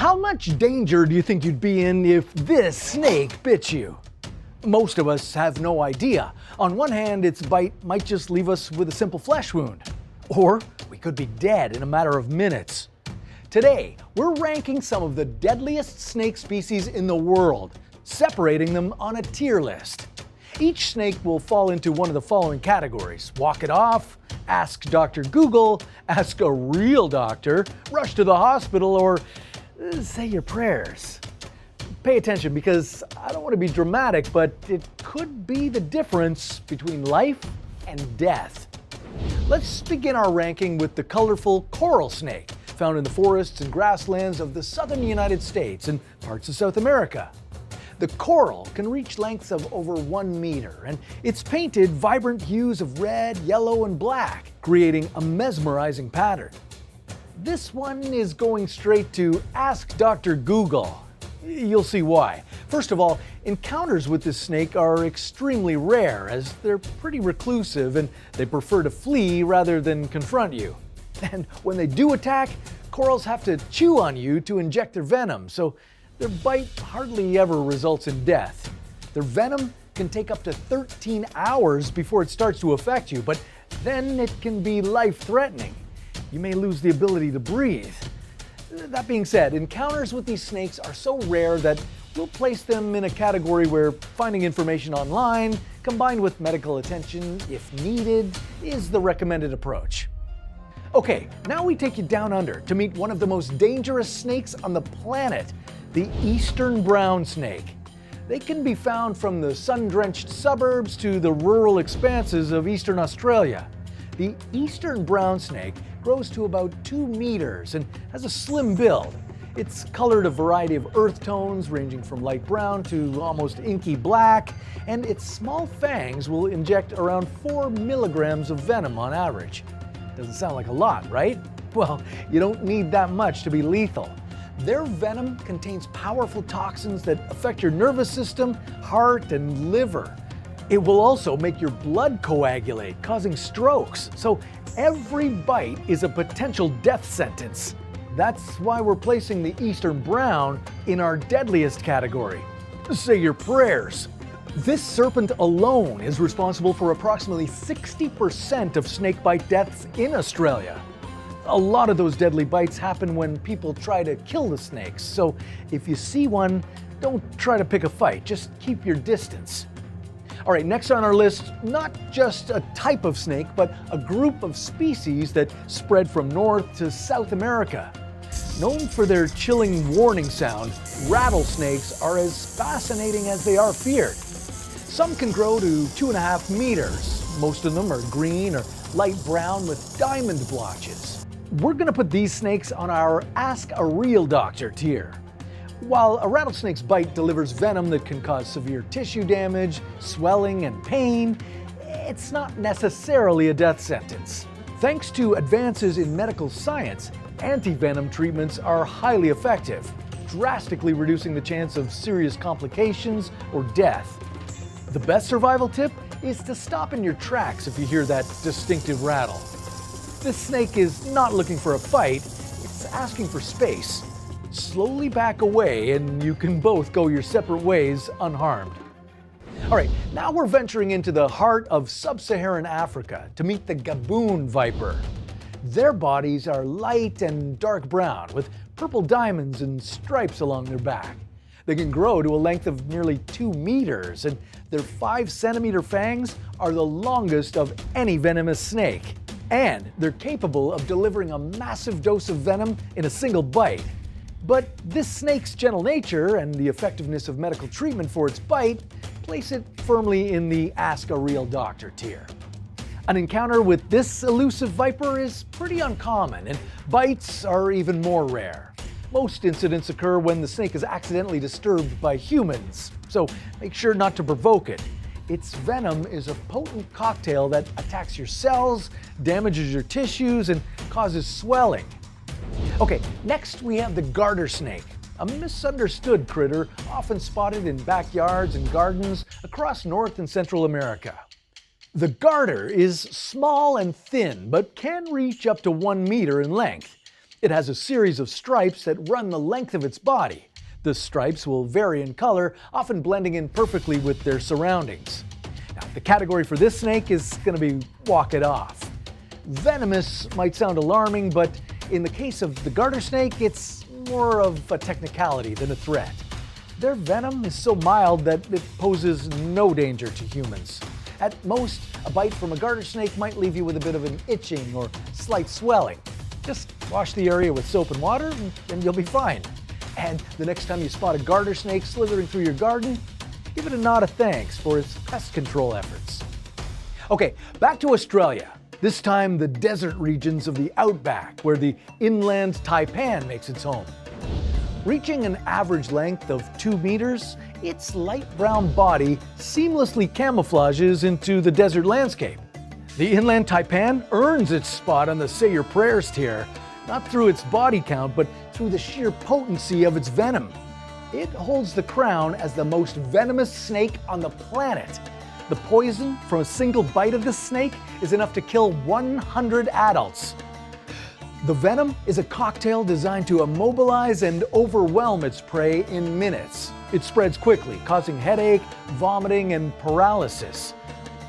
How much danger do you think you'd be in if this snake bit you? Most of us have no idea. On one hand, its bite might just leave us with a simple flesh wound. Or we could be dead in a matter of minutes. Today, we're ranking some of the deadliest snake species in the world, separating them on a tier list. Each snake will fall into one of the following categories: walk it off, ask Dr. Google, ask a real doctor, rush to the hospital, or say your prayers. Pay attention, because I don't want to be dramatic, but it could be the difference between life and death. Let's begin our ranking with the colorful coral snake, found in the forests and grasslands of the southern United States and parts of South America. The coral can reach lengths of over 1 meter, and it's painted vibrant hues of red, yellow, and black, creating a mesmerizing pattern. This one is going straight to Ask Dr. Google. You'll see why. First of all, encounters with this snake are extremely rare, as they're pretty reclusive and they prefer to flee rather than confront you. And when they do attack, corals have to chew on you to inject their venom, so their bite hardly ever results in death. Their venom can take up to 13 hours before it starts to affect you, but then it can be life-threatening. You may lose the ability to breathe. That being said, encounters with these snakes are so rare that we'll place them in a category where finding information online, combined with medical attention if needed, is the recommended approach. Okay, now we take you down under to meet one of the most dangerous snakes on the planet, the eastern brown snake. They can be found from the sun-drenched suburbs to the rural expanses of eastern Australia. The eastern brown snake grows to about 2 meters and has a slim build. It's colored a variety of earth tones ranging from light brown to almost inky black, and its small fangs will inject around 4 milligrams of venom on average. Doesn't sound like a lot, right? Well, you don't need that much to be lethal. Their venom contains powerful toxins that affect your nervous system, heart, and liver. It will also make your blood coagulate, causing strokes. So every bite is a potential death sentence. That's why we're placing the eastern brown in our deadliest category. Say your prayers. This serpent alone is responsible for approximately 60% of snakebite deaths in Australia. A lot of those deadly bites happen when people try to kill the snakes, so if you see one, don't try to pick a fight, just keep your distance. All right, next on our list, not just a type of snake, but a group of species that spread from North to South America. Known for their chilling warning sound, rattlesnakes are as fascinating as they are feared. Some can grow to 2.5 meters. Most of them are green or light brown with diamond blotches. We're gonna put these snakes on our Ask a Real Doctor tier. While a rattlesnake's bite delivers venom that can cause severe tissue damage, swelling, and pain, it's not necessarily a death sentence. Thanks to advances in medical science, anti-venom treatments are highly effective, drastically reducing the chance of serious complications or death. The best survival tip is to stop in your tracks if you hear that distinctive rattle. This snake is not looking for a fight, it's asking for space. Slowly back away and you can both go your separate ways unharmed. All right, now we're venturing into the heart of sub-Saharan Africa to meet the Gaboon viper. Their bodies are light and dark brown with purple diamonds and stripes along their back. They can grow to a length of nearly 2 meters, and their 5-centimeter fangs are the longest of any venomous snake. And they're capable of delivering a massive dose of venom in a single bite. But this snake's gentle nature and the effectiveness of medical treatment for its bite place it firmly in the Ask a Real Doctor tier. An encounter with this elusive viper is pretty uncommon, and bites are even more rare. Most incidents occur when the snake is accidentally disturbed by humans, so make sure not to provoke it. Its venom is a potent cocktail that attacks your cells, damages your tissues, and causes swelling. Okay, next we have the garter snake, a misunderstood critter often spotted in backyards and gardens across North and Central America. The garter is small and thin, but can reach up to 1 meter in length. It has a series of stripes that run the length of its body. The stripes will vary in color, often blending in perfectly with their surroundings. Now, the category for this snake is going to be walk it off. Venomous might sound alarming, but in the case of the garter snake, it's more of a technicality than a threat. Their venom is so mild that it poses no danger to humans. At most, a bite from a garter snake might leave you with a bit of an itching or slight swelling. Just wash the area with soap and water and you'll be fine. And the next time you spot a garter snake slithering through your garden, give it a nod of thanks for its pest control efforts. Okay, back to Australia. This time the desert regions of the outback, where the inland taipan makes its home. Reaching an average length of 2 meters, its light brown body seamlessly camouflages into the desert landscape. The inland taipan earns its spot on the Say Your Prayers tier, not through its body count, but through the sheer potency of its venom. It holds the crown as the most venomous snake on the planet. The poison from a single bite of this snake is enough to kill 100 adults. The venom is a cocktail designed to immobilize and overwhelm its prey in minutes. It spreads quickly, causing headache, vomiting, and paralysis.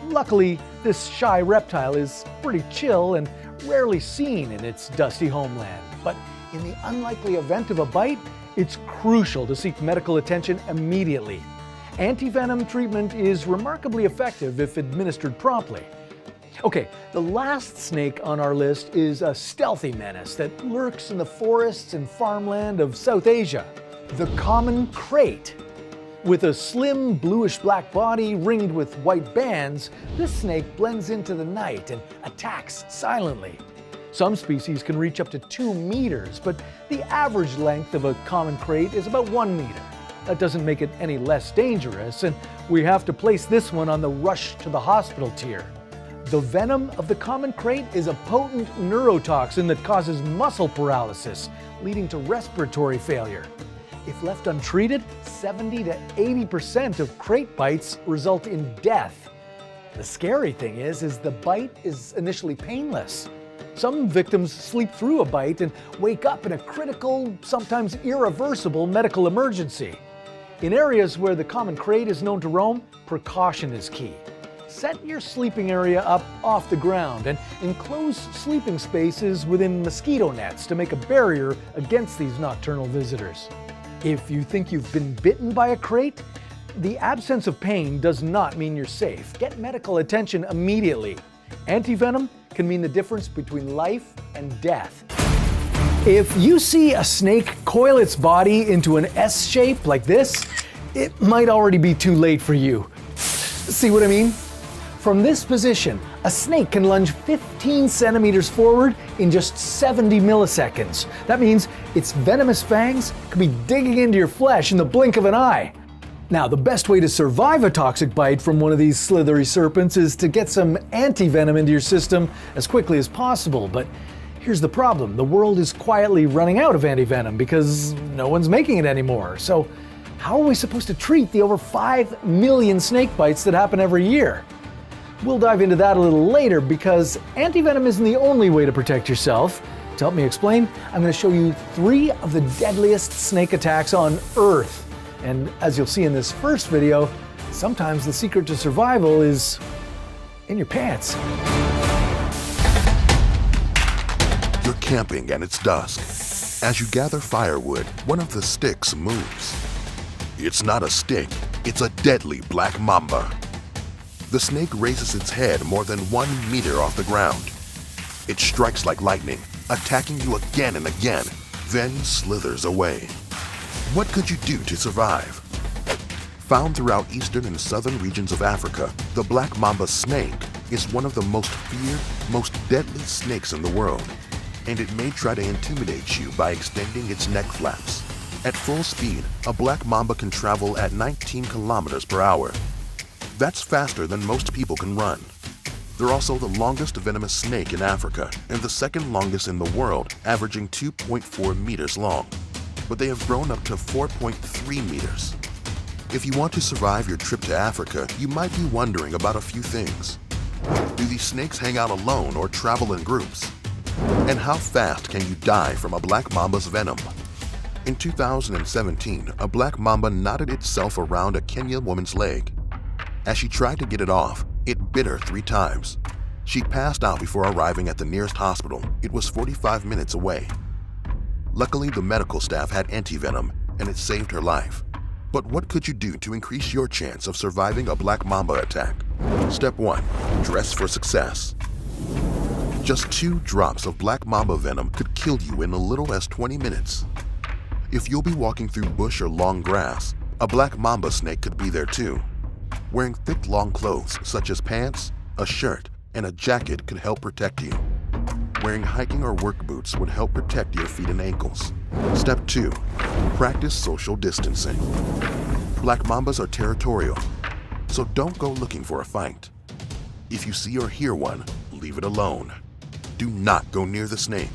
Luckily, this shy reptile is pretty chill and rarely seen in its dusty homeland. But in the unlikely event of a bite, it's crucial to seek medical attention immediately. Antivenom treatment is remarkably effective if administered promptly. Okay, the last snake on our list is a stealthy menace that lurks in the forests and farmland of South Asia, the common krait. With a slim bluish-black body ringed with white bands, this snake blends into the night and attacks silently. Some species can reach up to 2 meters, but the average length of a common krait is about 1 meter. That doesn't make it any less dangerous, and we have to place this one on the rush to the hospital tier. The venom of the common krait is a potent neurotoxin that causes muscle paralysis, leading to respiratory failure. If left untreated, 70 to 80% of krait bites result in death. The scary thing is the bite is initially painless. Some victims sleep through a bite and wake up in a critical, sometimes irreversible medical emergency. In areas where the common krait is known to roam, precaution is key. Set your sleeping area up off the ground and enclose sleeping spaces within mosquito nets to make a barrier against these nocturnal visitors. If you think you've been bitten by a krait, the absence of pain does not mean you're safe. Get medical attention immediately. Antivenom can mean the difference between life and death. If you see a snake coil its body into an S shape like this, it might already be too late for you. See what I mean? From this position, a snake can lunge 15 centimeters forward in just 70 milliseconds. That means its venomous fangs could be digging into your flesh in the blink of an eye. Now, the best way to survive a toxic bite from one of these slithery serpents is to get some antivenom into your system as quickly as possible. But here's the problem. The world is quietly running out of antivenom because no one's making it anymore. So how are we supposed to treat the over 5 million snake bites that happen every year? We'll dive into that a little later because antivenom isn't the only way to protect yourself. To help me explain, I'm going to show you 3 of the deadliest snake attacks on Earth. And as you'll see in this first video, sometimes the secret to survival is in your pants. You're camping and it's dusk. As you gather firewood, one of the sticks moves. It's not a stick, it's a deadly black mamba. The snake raises its head more than 1 meter off the ground. It strikes like lightning, attacking you again and again, then slithers away. What could you do to survive? Found throughout eastern and southern regions of Africa, the black mamba snake is one of the most feared, most deadly snakes in the world, and it may try to intimidate you by extending its neck flaps. At full speed, a black mamba can travel at 19 kilometers per hour. That's faster than most people can run. They're also the longest venomous snake in Africa and the second longest in the world, averaging 2.4 meters long. But they have grown up to 4.3 meters. If you want to survive your trip to Africa, you might be wondering about a few things. Do these snakes hang out alone or travel in groups? And how fast can you die from a black mamba's venom? In 2017, a black mamba knotted itself around a Kenyan woman's leg. As she tried to get it off, it bit her 3 times. She passed out before arriving at the nearest hospital. It was 45 minutes away. Luckily, the medical staff had antivenom, and it saved her life. But what could you do to increase your chance of surviving a black mamba attack? Step 1. Dress for success. Just 2 drops of black mamba venom could kill you in as little as 20 minutes. If you'll be walking through bush or long grass, a black mamba snake could be there too. Wearing thick, long clothes such as pants, a shirt, and a jacket could help protect you. Wearing hiking or work boots would help protect your feet and ankles. Step 2. Practice social distancing. Black mambas are territorial, so don't go looking for a fight. If you see or hear one, leave it alone. Do not go near the snake.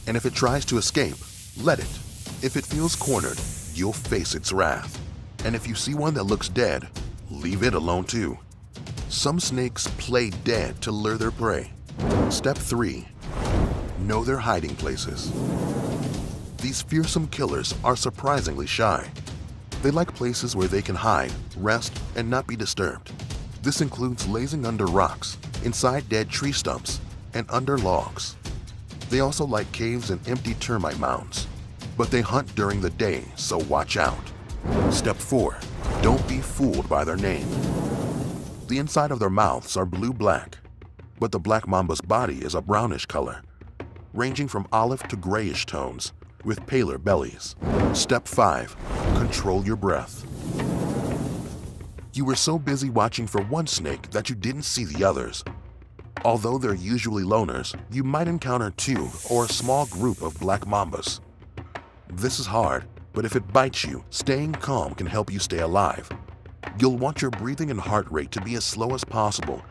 And if it tries to escape, let it. If it feels cornered, you'll face its wrath. And if you see one that looks dead, leave it alone too. Some snakes play dead to lure their prey. Step 3. Know their hiding places. These fearsome killers are surprisingly shy. They like places where they can hide, rest, and not be disturbed. This includes lazing under rocks, inside dead tree stumps, and under logs. They also like caves and empty termite mounds. But they hunt during the day, so watch out. Step 4. Don't be fooled by their name. The inside of their mouths are blue-black, but the black mamba's body is a brownish color, ranging from olive to grayish tones, with paler bellies. Step 5. Control your breath. You were so busy watching for one snake that you didn't see the others. Although they're usually loners, you might encounter 2 or a small group of black mambas. This is hard, but if it bites you, staying calm can help you stay alive. You'll want your breathing and heart rate to be as slow as possible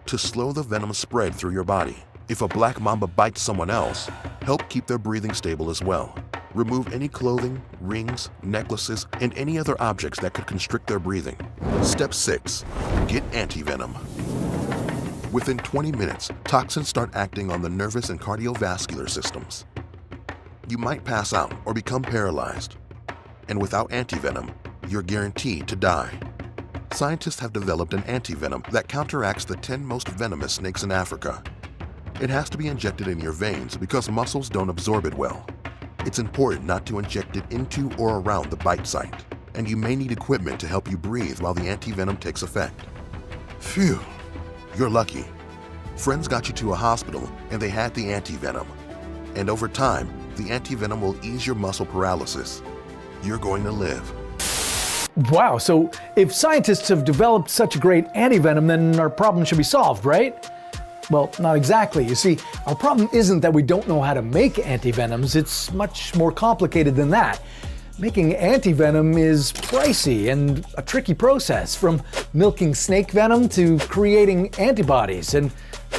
to slow the venom spread through your body. If a black mamba bites someone else, help keep their breathing stable as well. Remove any clothing, rings, necklaces, and any other objects that could constrict their breathing. Step 6. Get antivenom. Within 20 minutes, toxins start acting on the nervous and cardiovascular systems. You might pass out or become paralyzed. And without antivenom, you're guaranteed to die. Scientists have developed an antivenom that counteracts the 10 most venomous snakes in Africa. It has to be injected in your veins because muscles don't absorb it well. It's important not to inject it into or around the bite site, and you may need equipment to help you breathe while the antivenom takes effect. Phew, you're lucky. Friends got you to a hospital and they had the antivenom. And over time, the antivenom will ease your muscle paralysis. You're going to live. Wow, so if scientists have developed such a great antivenom, then our problem should be solved, right? Well, not exactly. You see, our problem isn't that we don't know how to make antivenoms, it's much more complicated than that. Making antivenom is pricey and a tricky process, from milking snake venom to creating antibodies, and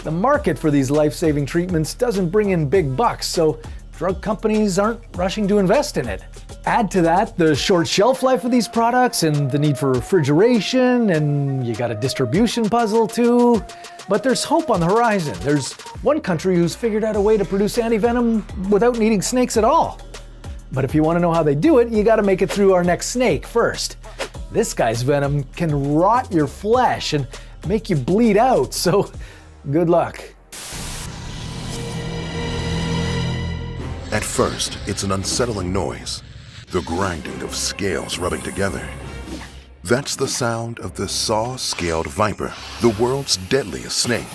the market for these life-saving treatments doesn't bring in big bucks, so drug companies aren't rushing to invest in it. Add to that the short shelf life of these products and the need for refrigeration, and you got a distribution puzzle too. But there's hope on the horizon. There's one country who's figured out a way to produce antivenom without needing snakes at all. But if you want to know how they do it, you got to make it through our next snake first. This guy's venom can rot your flesh and make you bleed out, so good luck. At first, it's an unsettling noise, the grinding of scales rubbing together. That's the sound of the saw-scaled viper, the world's deadliest snake.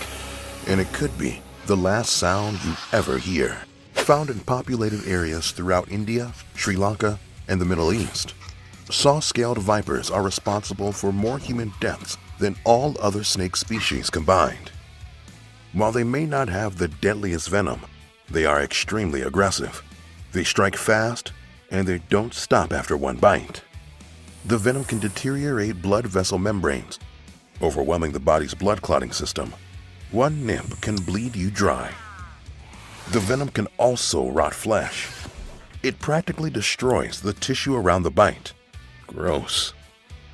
And it could be the last sound you ever hear. Found in populated areas throughout India, Sri Lanka, and the Middle East, saw-scaled vipers are responsible for more human deaths than all other snake species combined. While they may not have the deadliest venom, they are extremely aggressive. They strike fast, and they don't stop after one bite. The venom can deteriorate blood vessel membranes, overwhelming the body's blood clotting system. One nip can bleed you dry. The venom can also rot flesh. It practically destroys the tissue around the bite. Gross.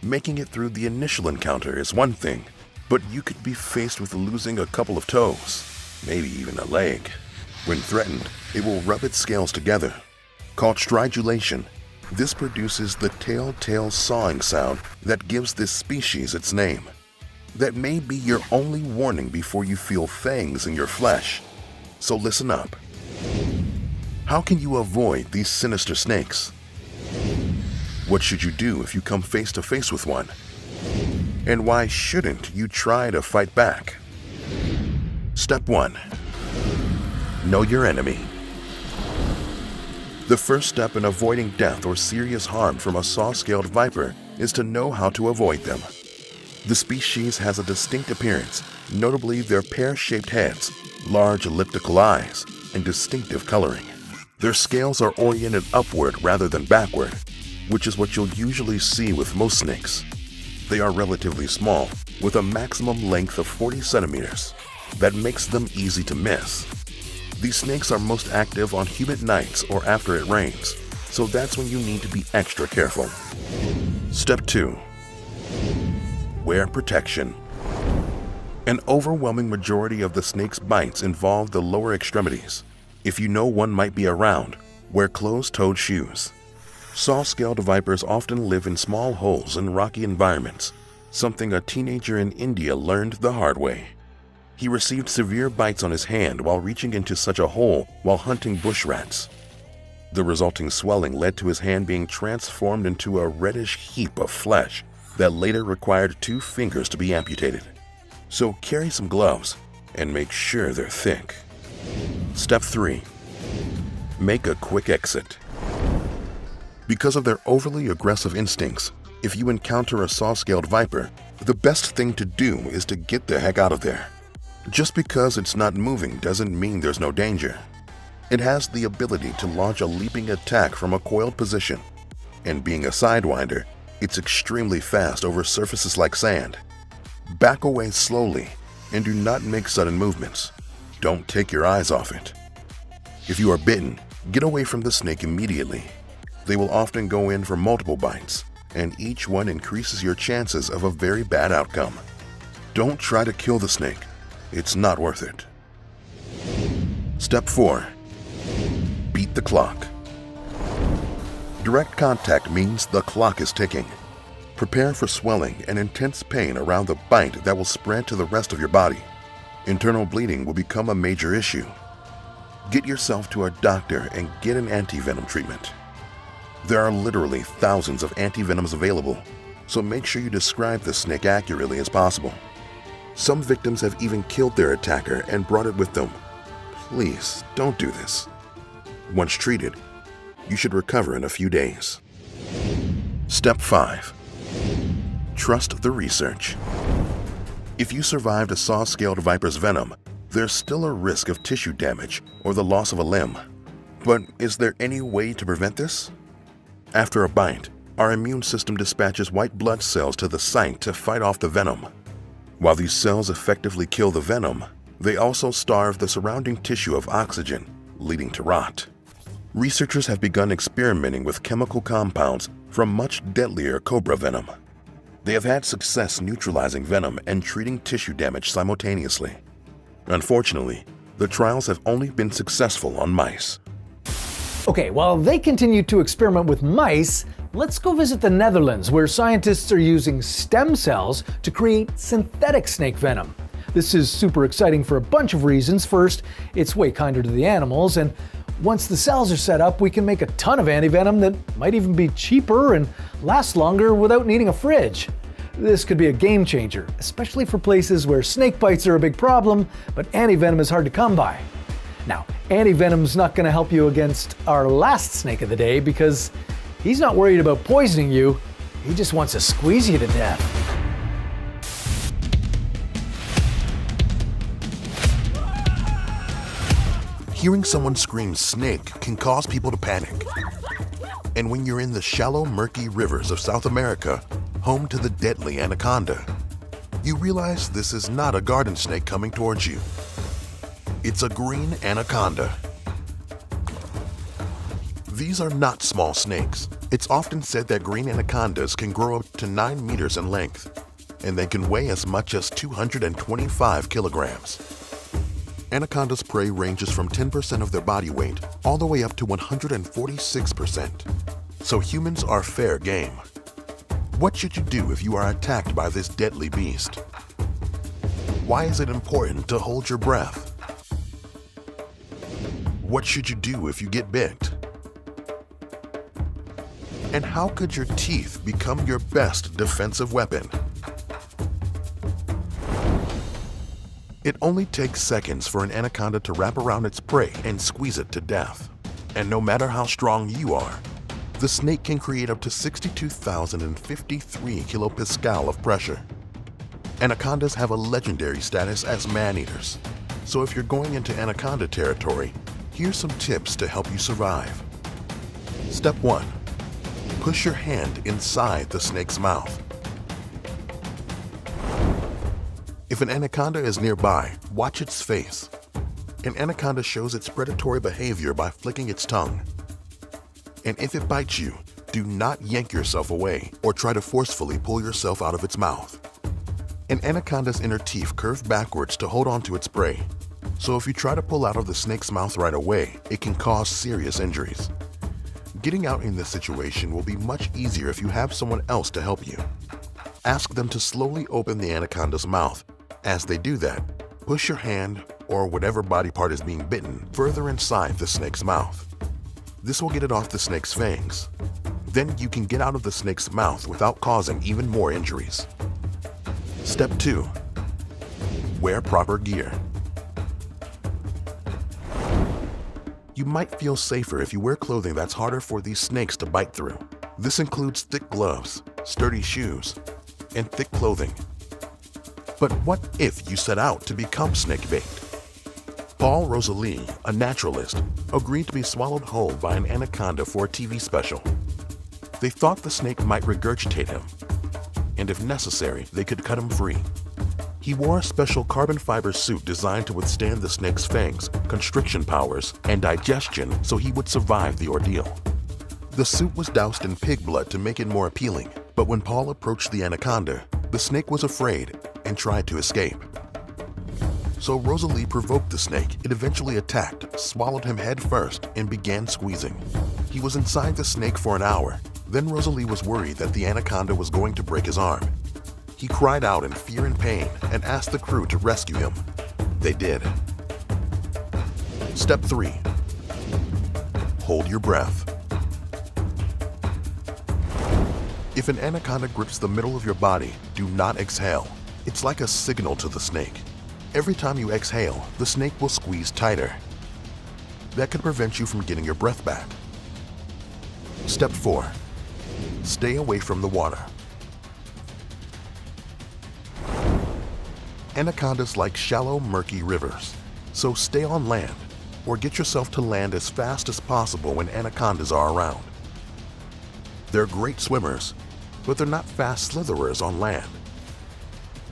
Making it through the initial encounter is one thing, but you could be faced with losing a couple of toes, maybe even a leg. When threatened, it will rub its scales together. Called stridulation, this produces the telltale sawing sound that gives this species its name. That may be your only warning before you feel fangs in your flesh. So listen up. How can you avoid these sinister snakes? What should you do if you come face to face with one? And why shouldn't you try to fight back? Step 1. Know your enemy. The first step in avoiding death or serious harm from a saw-scaled viper is to know how to avoid them. The species has a distinct appearance, notably their pear-shaped heads, large elliptical eyes, and distinctive coloring. Their scales are oriented upward rather than backward, which is what you'll usually see with most snakes. They are relatively small, with a maximum length of 40 centimeters. That makes them easy to miss. These snakes are most active on humid nights or after it rains, so that's when you need to be extra careful. Step 2. Wear protection. An overwhelming majority of the snake's bites involve the lower extremities. If you know one might be around, wear closed-toed shoes. Saw-scaled vipers often live in small holes in rocky environments, something a teenager in India learned the hard way. He received severe bites on his hand while reaching into such a hole while hunting bush rats. The resulting swelling led to his hand being transformed into a reddish heap of flesh that later required 2 fingers to be amputated. So carry some gloves and make sure they're thick. Step 3. Make a quick exit. Because of their overly aggressive instincts, if you encounter a saw-scaled viper, the best thing to do is to get the heck out of there. Just because it's not moving doesn't mean there's no danger. It has the ability to launch a leaping attack from a coiled position, and being a sidewinder, it's extremely fast over surfaces like sand. Back away slowly and do not make sudden movements. Don't take your eyes off it. If you are bitten, get away from the snake immediately. They will often go in for multiple bites, and each one increases your chances of a very bad outcome. Don't try to kill the snake. It's not worth it. Step 4. Beat the clock. Direct contact means the clock is ticking. Prepare for swelling and intense pain around the bite that will spread to the rest of your body. Internal bleeding will become a major issue. Get yourself to a doctor and get an anti-venom treatment. There are literally thousands of anti-venoms available, so make sure you describe the snake accurately as possible. Some victims have even killed their attacker and brought it with them. Please don't do this. Once treated, you should recover in a few days. Step 5. Trust the research. If you survived a saw-scaled viper's venom, there's still a risk of tissue damage or the loss of a limb. But is there any way to prevent this? After a bite, our immune system dispatches white blood cells to the site to fight off the venom. While these cells effectively kill the venom, they also starve the surrounding tissue of oxygen, leading to rot. Researchers have begun experimenting with chemical compounds from much deadlier cobra venom. They have had success neutralizing venom and treating tissue damage simultaneously. Unfortunately, the trials have only been successful on mice. Okay, while they continue to experiment with mice, let's go visit the Netherlands, where scientists are using stem cells to create synthetic snake venom. This is super exciting for a bunch of reasons. First, it's way kinder to the animals, and once the cells are set up, we can make a ton of antivenom that might even be cheaper and last longer without needing a fridge. This could be a game changer, especially for places where snake bites are a big problem, but antivenom is hard to come by. Now, antivenom's not going to help you against our last snake of the day because he's not worried about poisoning you, he just wants to squeeze you to death. Hearing someone scream snake can cause people to panic. And when you're in the shallow, murky rivers of South America, home to the deadly anaconda, you realize this is not a garden snake coming towards you. It's a green anaconda. These are not small snakes. It's often said that green anacondas can grow up to 9 meters in length, and they can weigh as much as 225 kilograms. Anaconda's prey ranges from 10% of their body weight all the way up to 146%. So humans are fair game. What should you do if you are attacked by this deadly beast? Why is it important to hold your breath? What should you do if you get bit? And how could your teeth become your best defensive weapon? It only takes seconds for an anaconda to wrap around its prey and squeeze it to death. And no matter how strong you are, the snake can create up to 62,053 kilopascal of pressure. Anacondas have a legendary status as man-eaters. So if you're going into anaconda territory, here's some tips to help you survive. Step 1. Push your hand inside the snake's mouth. If an anaconda is nearby, watch its face. An anaconda shows its predatory behavior by flicking its tongue. And if it bites you, do not yank yourself away or try to forcefully pull yourself out of its mouth. An anaconda's inner teeth curve backwards to hold on to its prey. So if you try to pull out of the snake's mouth right away, it can cause serious injuries. Getting out in this situation will be much easier if you have someone else to help you. Ask them to slowly open the anaconda's mouth. As they do that, push your hand or whatever body part is being bitten further inside the snake's mouth. This will get it off the snake's fangs. Then you can get out of the snake's mouth without causing even more injuries. Step 2. Wear proper gear. You might feel safer if you wear clothing that's harder for these snakes to bite through. This includes thick gloves, sturdy shoes, and thick clothing. But what if you set out to become snake bait? Paul Rosalie, a naturalist, agreed to be swallowed whole by an anaconda for a TV special. They thought the snake might regurgitate him, and if necessary, they could cut him free. He wore a special carbon fiber suit designed to withstand the snake's fangs, constriction powers, and digestion so he would survive the ordeal. The suit was doused in pig blood to make it more appealing, but when Paul approached the anaconda, the snake was afraid and tried to escape. So Rosalie provoked the snake. It eventually attacked, swallowed him head first, and began squeezing. He was inside the snake for an hour. Then Rosalie was worried that the anaconda was going to break his arm. He cried out in fear and pain and asked the crew to rescue him. They did. Step 3. Hold your breath. If an anaconda grips the middle of your body, do not exhale. It's like a signal to the snake. Every time you exhale, the snake will squeeze tighter. That could prevent you from getting your breath back. Step 4. Stay away from the water. Anacondas like shallow, murky rivers, so stay on land or get yourself to land as fast as possible when anacondas are around. They're great swimmers, but they're not fast slitherers on land.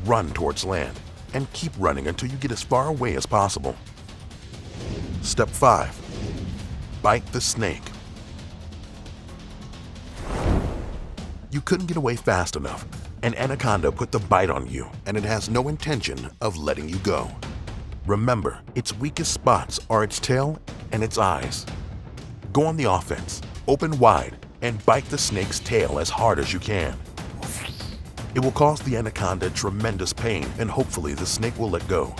Run towards land and keep running until you get as far away as possible. Step 5. Bite the snake. You couldn't get away fast enough. An anaconda put the bite on you, and it has no intention of letting you go. Remember, its weakest spots are its tail and its eyes. Go on the offense, open wide, and bite the snake's tail as hard as you can. It will cause the anaconda tremendous pain, and hopefully the snake will let go.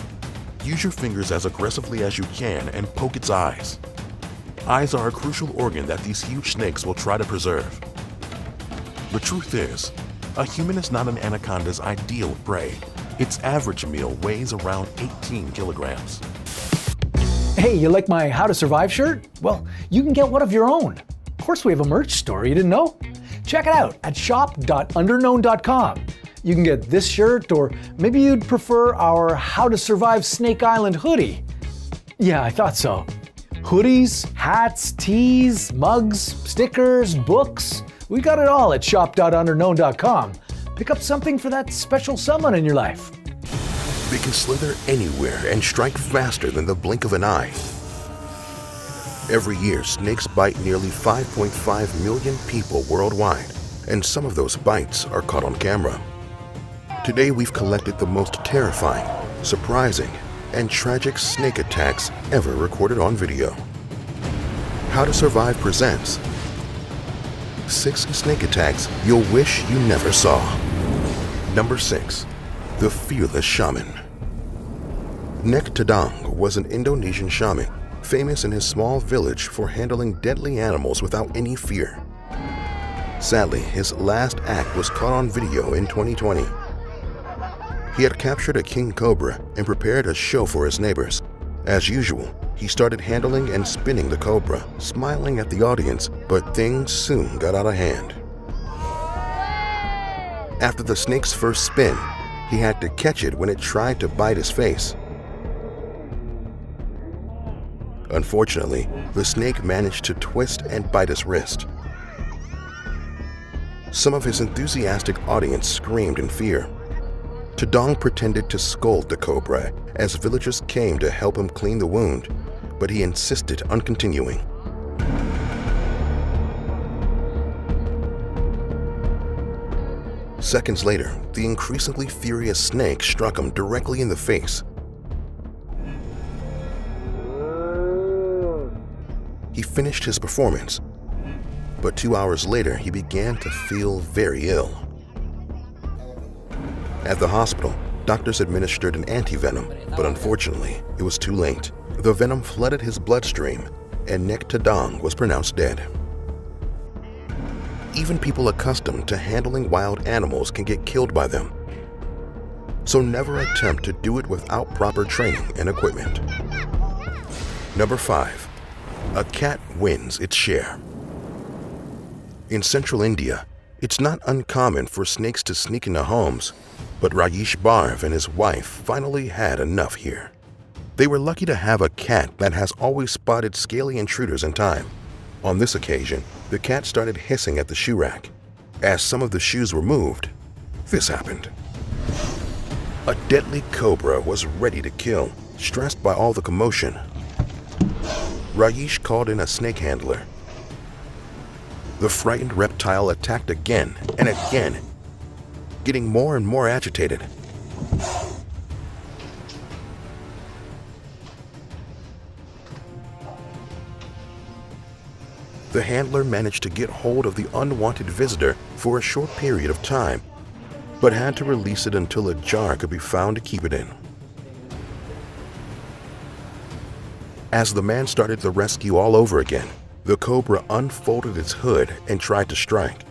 Use your fingers as aggressively as you can and poke its eyes. Eyes are a crucial organ that these huge snakes will try to preserve. The truth is, a human is not an anaconda's ideal prey. Its average meal weighs around 18 kilograms. Hey, you like my How to Survive shirt? Well, you can get one of your own. Of course, we have a merch store, you didn't know? Check it out at shop.underknown.com. You can get this shirt, or maybe you'd prefer our How to Survive Snake Island hoodie. Yeah, I thought so. Hoodies, hats, tees, mugs, stickers, books. We got it all at shop.underknown.com. Pick up something for that special someone in your life. They can slither anywhere and strike faster than the blink of an eye. Every year, snakes bite nearly 5.5 million people worldwide, and some of those bites are caught on camera. Today, we've collected the most terrifying, surprising, and tragic snake attacks ever recorded on video. How to Survive presents 6 snake attacks you'll wish you never saw. Number 6. The Fearless Shaman. Nek Tadang was an Indonesian shaman, famous in his small village for handling deadly animals without any fear. Sadly, his last act was caught on video in 2020. He had captured a king cobra and prepared a show for his neighbors. As usual, he started handling and spinning the cobra, smiling at the audience, but things soon got out of hand. After the snake's first spin, he had to catch it when it tried to bite his face. Unfortunately, the snake managed to twist and bite his wrist. Some of his enthusiastic audience screamed in fear. Tadang pretended to scold the cobra as villagers came to help him clean the wound, but he insisted on continuing. Seconds later, the increasingly furious snake struck him directly in the face. He finished his performance, but 2 hours later he began to feel very ill. At the hospital, doctors administered an anti-venom, but unfortunately, it was too late. The venom flooded his bloodstream, and Nek Tadang was pronounced dead. Even people accustomed to handling wild animals can get killed by them. So never attempt to do it without proper training and equipment. Number 5. A cat wins its share. In central India, it's not uncommon for snakes to sneak into homes, but Rajesh Barv and his wife finally had enough here. They were lucky to have a cat that has always spotted scaly intruders in time. On this occasion, the cat started hissing at the shoe rack. As some of the shoes were moved, this happened. A deadly cobra was ready to kill, stressed by all the commotion. Rajesh called in a snake handler. The frightened reptile attacked again and again, getting more and more agitated. The handler managed to get hold of the unwanted visitor for a short period of time, but had to release it until a jar could be found to keep it in. As the man started the rescue all over again, the cobra unfolded its hood and tried to strike.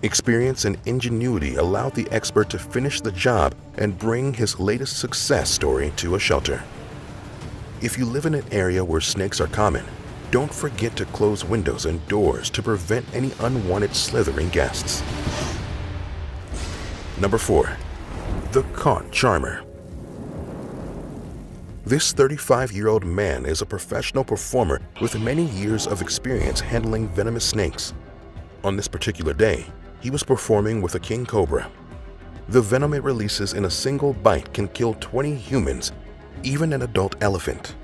Experience and ingenuity allowed the expert to finish the job and bring his latest success story to a shelter. If you live in an area where snakes are common, don't forget to close windows and doors to prevent any unwanted slithering guests. Number 4. The Caught Charmer. This 35-year-old man is a professional performer with many years of experience handling venomous snakes. On this particular day, he was performing with a king cobra. The venom it releases in a single bite can kill 20 humans, even an adult elephant.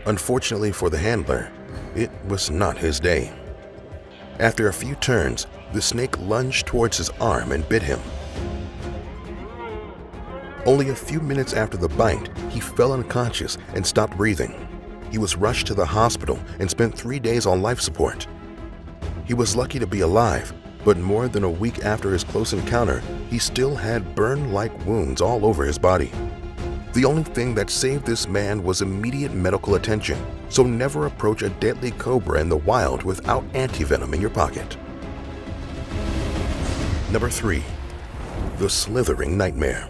Unfortunately for the handler, it was not his day. After a few turns, the snake lunged towards his arm and bit him. Only a few minutes after the bite, he fell unconscious and stopped breathing. He was rushed to the hospital and spent 3 days on life support. He was lucky to be alive, but more than a week after his close encounter, he still had burn-like wounds all over his body. The only thing that saved this man was immediate medical attention, so never approach a deadly cobra in the wild without anti-venom in your pocket. Number 3. The Slithering Nightmare.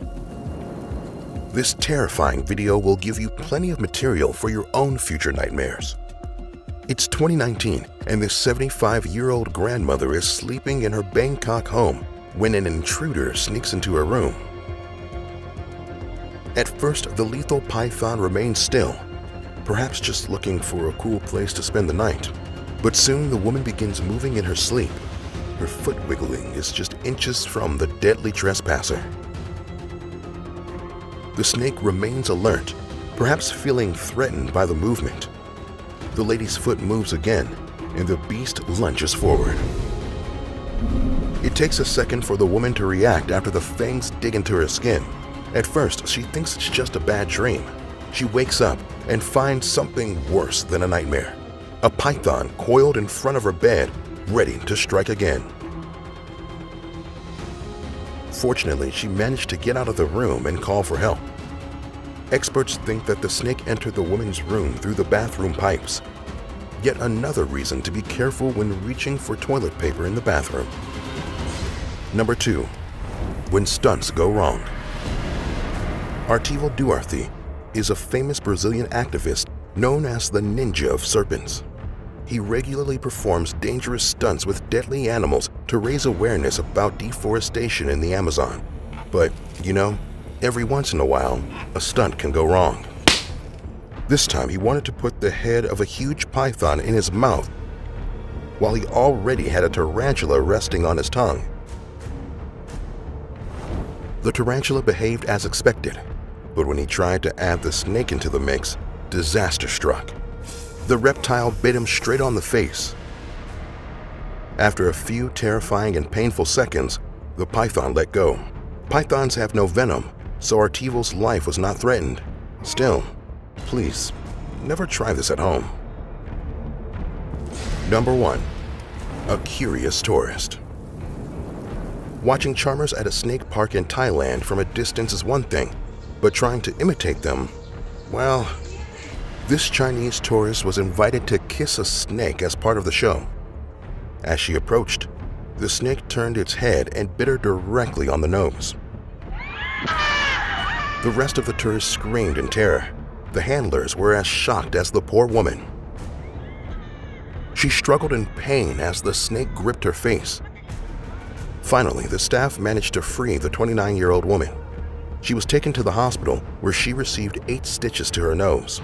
This terrifying video will give you plenty of material for your own future nightmares. It's 2019, and this 75-year-old grandmother is sleeping in her Bangkok home when an intruder sneaks into her room. At first, the lethal python remains still, perhaps just looking for a cool place to spend the night. But soon the woman begins moving in her sleep. Her foot wiggling is just inches from the deadly trespasser. The snake remains alert, perhaps feeling threatened by the movement. The lady's foot moves again, and the beast lunges forward. It takes a second for the woman to react after the fangs dig into her skin. At first, she thinks it's just a bad dream. She wakes up and finds something worse than a nightmare. A python coiled in front of her bed, ready to strike again. Fortunately, she managed to get out of the room and call for help. Experts think that the snake entered the woman's room through the bathroom pipes. Yet another reason to be careful when reaching for toilet paper in the bathroom. Number 2. When stunts go wrong. Artivo Duarte is a famous Brazilian activist known as the Ninja of Serpents. He regularly performs dangerous stunts with deadly animals to raise awareness about deforestation in the Amazon. But, every once in a while, a stunt can go wrong. This time he wanted to put the head of a huge python in his mouth while he already had a tarantula resting on his tongue. The tarantula behaved as expected, but when he tried to add the snake into the mix, disaster struck. The reptile bit him straight on the face. After a few terrifying and painful seconds, the python let go. Pythons have no venom, so Artivo's life was not threatened. Still, please, never try this at home. Number 1. A curious tourist. Watching charmers at a snake park in Thailand from a distance is one thing, but trying to imitate them, well, this Chinese tourist was invited to kiss a snake as part of the show. As she approached, the snake turned its head and bit her directly on the nose. The rest of the tourists screamed in terror. The handlers were as shocked as the poor woman. She struggled in pain as the snake gripped her face. Finally, the staff managed to free the 29-year-old woman. She was taken to the hospital where she received 8 stitches to her nose.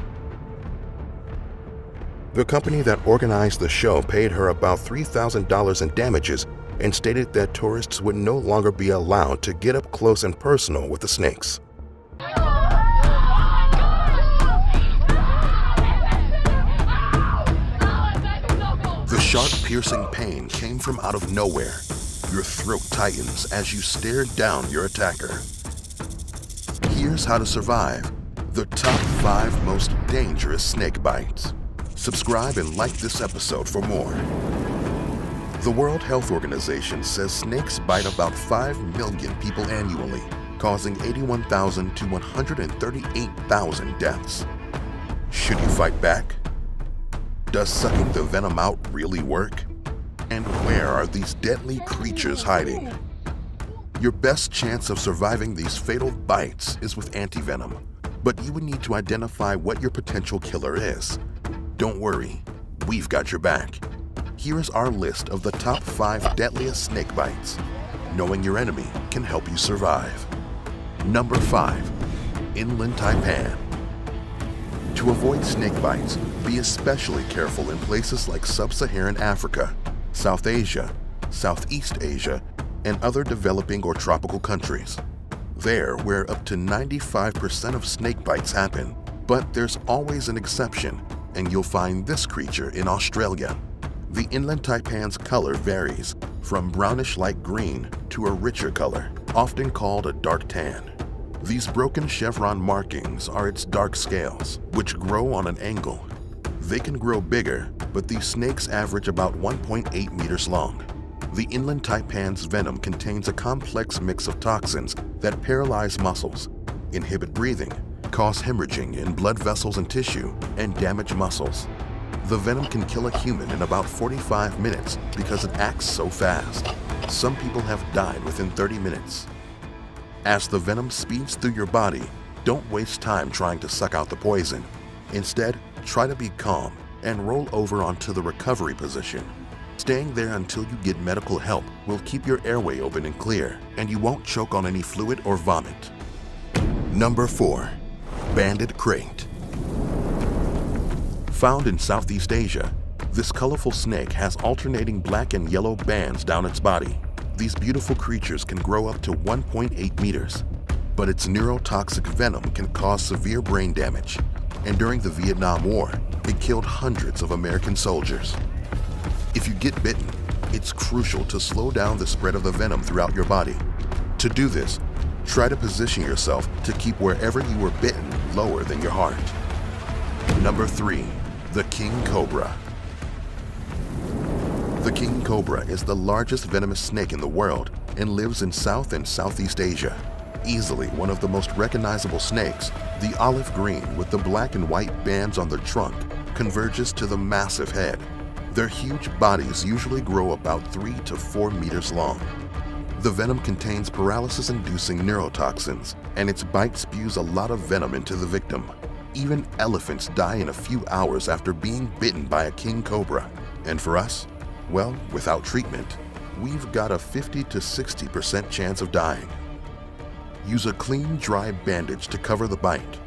The company that organized the show paid her about $3,000 in damages and stated that tourists would no longer be allowed to get up close and personal with the snakes. The sharp-piercing pain came from out of nowhere. Your throat tightens as you stare down your attacker. Here's how to survive the top 5 most dangerous snake bites. Subscribe and like this episode for more. The World Health Organization says snakes bite about 5 million people annually, causing 81,000 to 138,000 deaths. Should you fight back? Does sucking the venom out really work? And where are these deadly creatures hiding? Your best chance of surviving these fatal bites is with antivenom, but you would need to identify what your potential killer is. Don't worry, we've got your back. Here is our list of the top 5 deadliest snake bites. Knowing your enemy can help you survive. Number 5. Inland taipan. To avoid snake bites, be especially careful in places like Sub-Saharan Africa, South Asia, Southeast Asia, and other developing or tropical countries. There, where up to 95% of snake bites happen. But there's always an exception, and you'll find this creature in Australia. The inland taipan's color varies from brownish light green to a richer color, often called a dark tan. These broken chevron markings are its dark scales, which grow on an angle. They can grow bigger, but these snakes average about 1.8 meters long. The inland taipan's venom contains a complex mix of toxins that paralyze muscles, inhibit breathing, cause hemorrhaging in blood vessels and tissue, and damage muscles. The venom can kill a human in about 45 minutes because it acts so fast. Some people have died within 30 minutes. As the venom speeds through your body, don't waste time trying to suck out the poison. Instead, try to be calm and roll over onto the recovery position. Staying there until you get medical help will keep your airway open and clear, and you won't choke on any fluid or vomit. Number 4. Banded crate. Found in Southeast Asia, this colorful snake has alternating black and yellow bands down its body. These beautiful creatures can grow up to 1.8 meters, but its neurotoxic venom can cause severe brain damage, and during the Vietnam War, it killed hundreds of American soldiers. If you get bitten, It's crucial to slow down the spread of the venom throughout your body. To do this, try to position yourself to keep wherever you were bitten lower than your heart. Number 3. The king cobra. The king cobra is the largest venomous snake in the world and lives in South and Southeast Asia. Easily one of the most recognizable snakes, the olive green with the black and white bands on their trunk converges to the massive head. Their huge bodies usually grow about 3 to 4 meters long. The venom contains paralysis-inducing neurotoxins, and its bite spews a lot of venom into the victim. Even elephants die in a few hours after being bitten by a king cobra. And for us, well, without treatment, we've got a 50 to 60% chance of dying. Use a clean, dry bandage to cover the bite.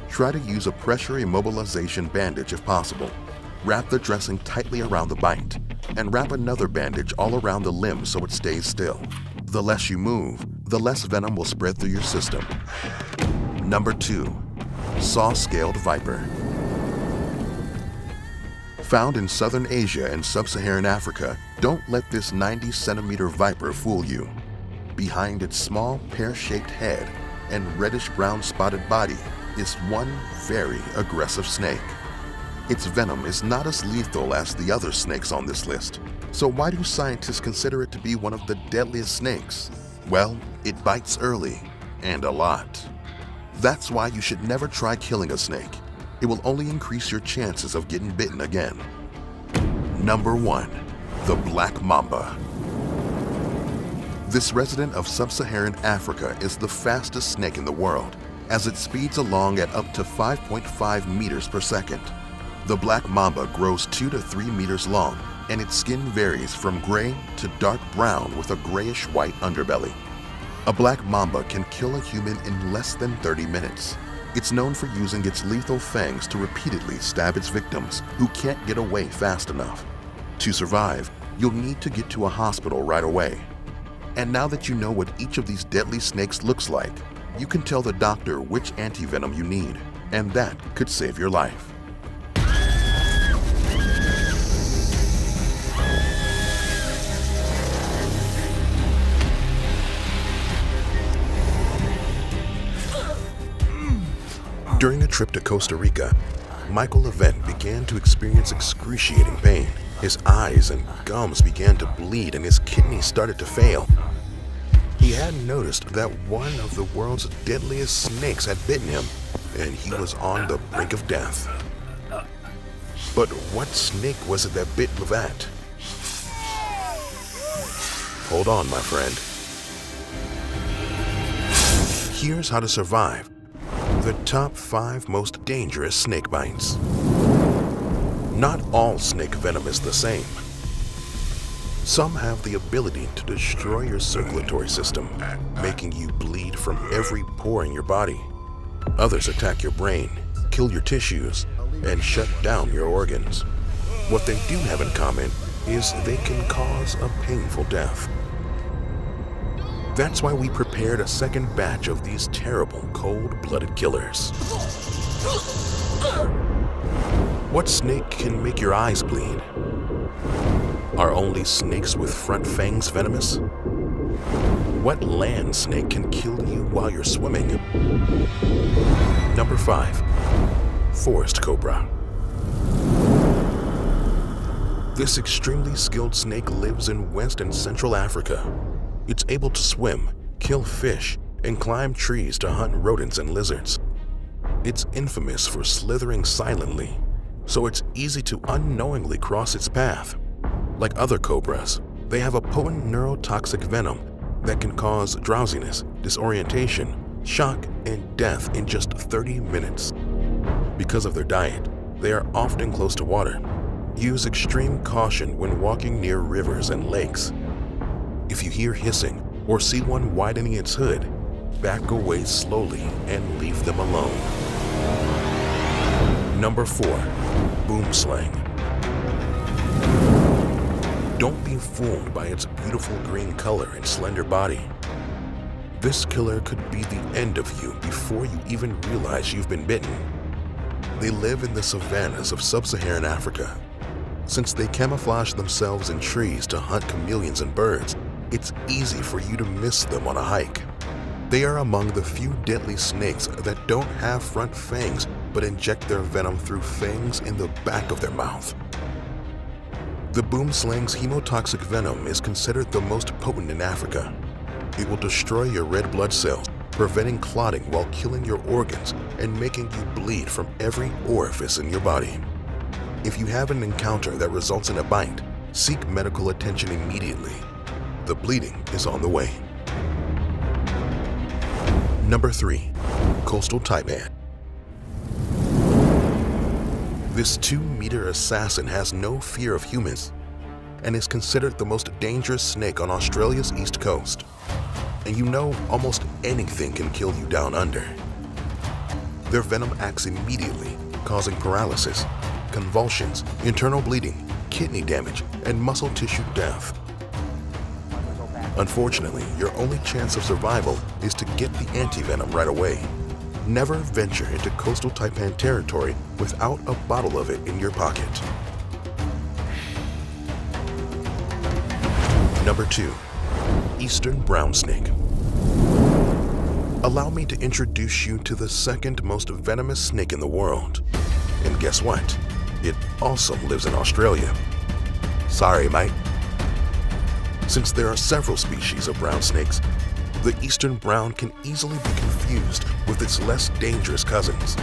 Try to use a pressure immobilization bandage if possible. Wrap the dressing tightly around the bite, and wrap another bandage all around the limb so it stays still. The less you move, the less venom will spread through your system. Number 2. Saw-scaled viper. Found in southern Asia and sub-Saharan Africa, don't let this 90-centimeter viper fool you. Behind its small, pear-shaped head and reddish-brown spotted body is one very aggressive snake. Its venom is not as lethal as the other snakes on this list. So why do scientists consider it to be one of the deadliest snakes? Well, it bites early and a lot. That's why you should never try killing a snake. It will only increase your chances of getting bitten again. Number 1. The black mamba. This resident of sub-Saharan Africa is the fastest snake in the world, as it speeds along at up to 5.5 meters per second. The black mamba grows 2 to 3 meters long, and its skin varies from gray to dark brown with a grayish-white underbelly. A black mamba can kill a human in less than 30 minutes. It's known for using its lethal fangs to repeatedly stab its victims who can't get away fast enough. To survive, you'll need to get to a hospital right away. And now that you know what each of these deadly snakes looks like, you can tell the doctor which antivenom you need, and that could save your life. During a trip to Costa Rica, Michael Levent began to experience excruciating pain. His eyes and gums began to bleed and his kidneys started to fail. He had noticed that one of the world's deadliest snakes had bitten him, and he was on the brink of death. But what snake was it that bit Levent? Hold on, my friend. Here's how to survive the top 5 most dangerous snake bites. Not all snake venom is the same. Some have the ability to destroy your circulatory system, making you bleed from every pore in your body. Others attack your brain, kill your tissues, and shut down your organs. What they do have in common is they can cause a painful death. That's why we prepared a second batch of these terrible, cold-blooded killers. What snake can make your eyes bleed? Are only snakes with front fangs venomous? What land snake can kill you while you're swimming? Number 5. Forest cobra. This extremely skilled snake lives in West and Central Africa. It's able to swim, kill fish, and climb trees to hunt rodents and lizards. It's infamous for slithering silently, so it's easy to unknowingly cross its path. Like other cobras, they have a potent neurotoxic venom that can cause drowsiness, disorientation, shock, and death in just 30 minutes. Because of their diet, they are often close to water. Use extreme caution when walking near rivers and lakes. If you hear hissing or see one widening its hood, back away slowly and leave them alone. Number 4. Boom slang. Don't be fooled by its beautiful green color and slender body. This killer could be the end of you before you even realize you've been bitten. They live in the savannas of sub-Saharan Africa. Since they camouflage themselves in trees to hunt chameleons and birds, it's easy for you to miss them on a hike. They are among the few deadly snakes that don't have front fangs but inject their venom through fangs in the back of their mouth. The boomslang's hemotoxic venom is considered the most potent in Africa. It will destroy your red blood cells, preventing clotting while killing your organs and making you bleed from every orifice in your body. If you have an encounter that results in a bite, seek medical attention immediately. The bleeding is on the way. Number 3. Coastal taipan. This 2-meter assassin has no fear of humans and is considered the most dangerous snake on Australia's east coast. And you know almost anything can kill you down under. Their venom acts immediately, causing paralysis, convulsions, internal bleeding, kidney damage, and muscle tissue death. Unfortunately, your only chance of survival is to get the antivenom right away. Never venture into coastal taipan territory without a bottle of it in your pocket. Number 2. Eastern brown snake. Allow me to introduce you to the second most venomous snake in the world. And guess what? It also lives in Australia. Sorry, mate. Since there are several species of brown snakes, the eastern brown can easily be confused with its less dangerous cousins.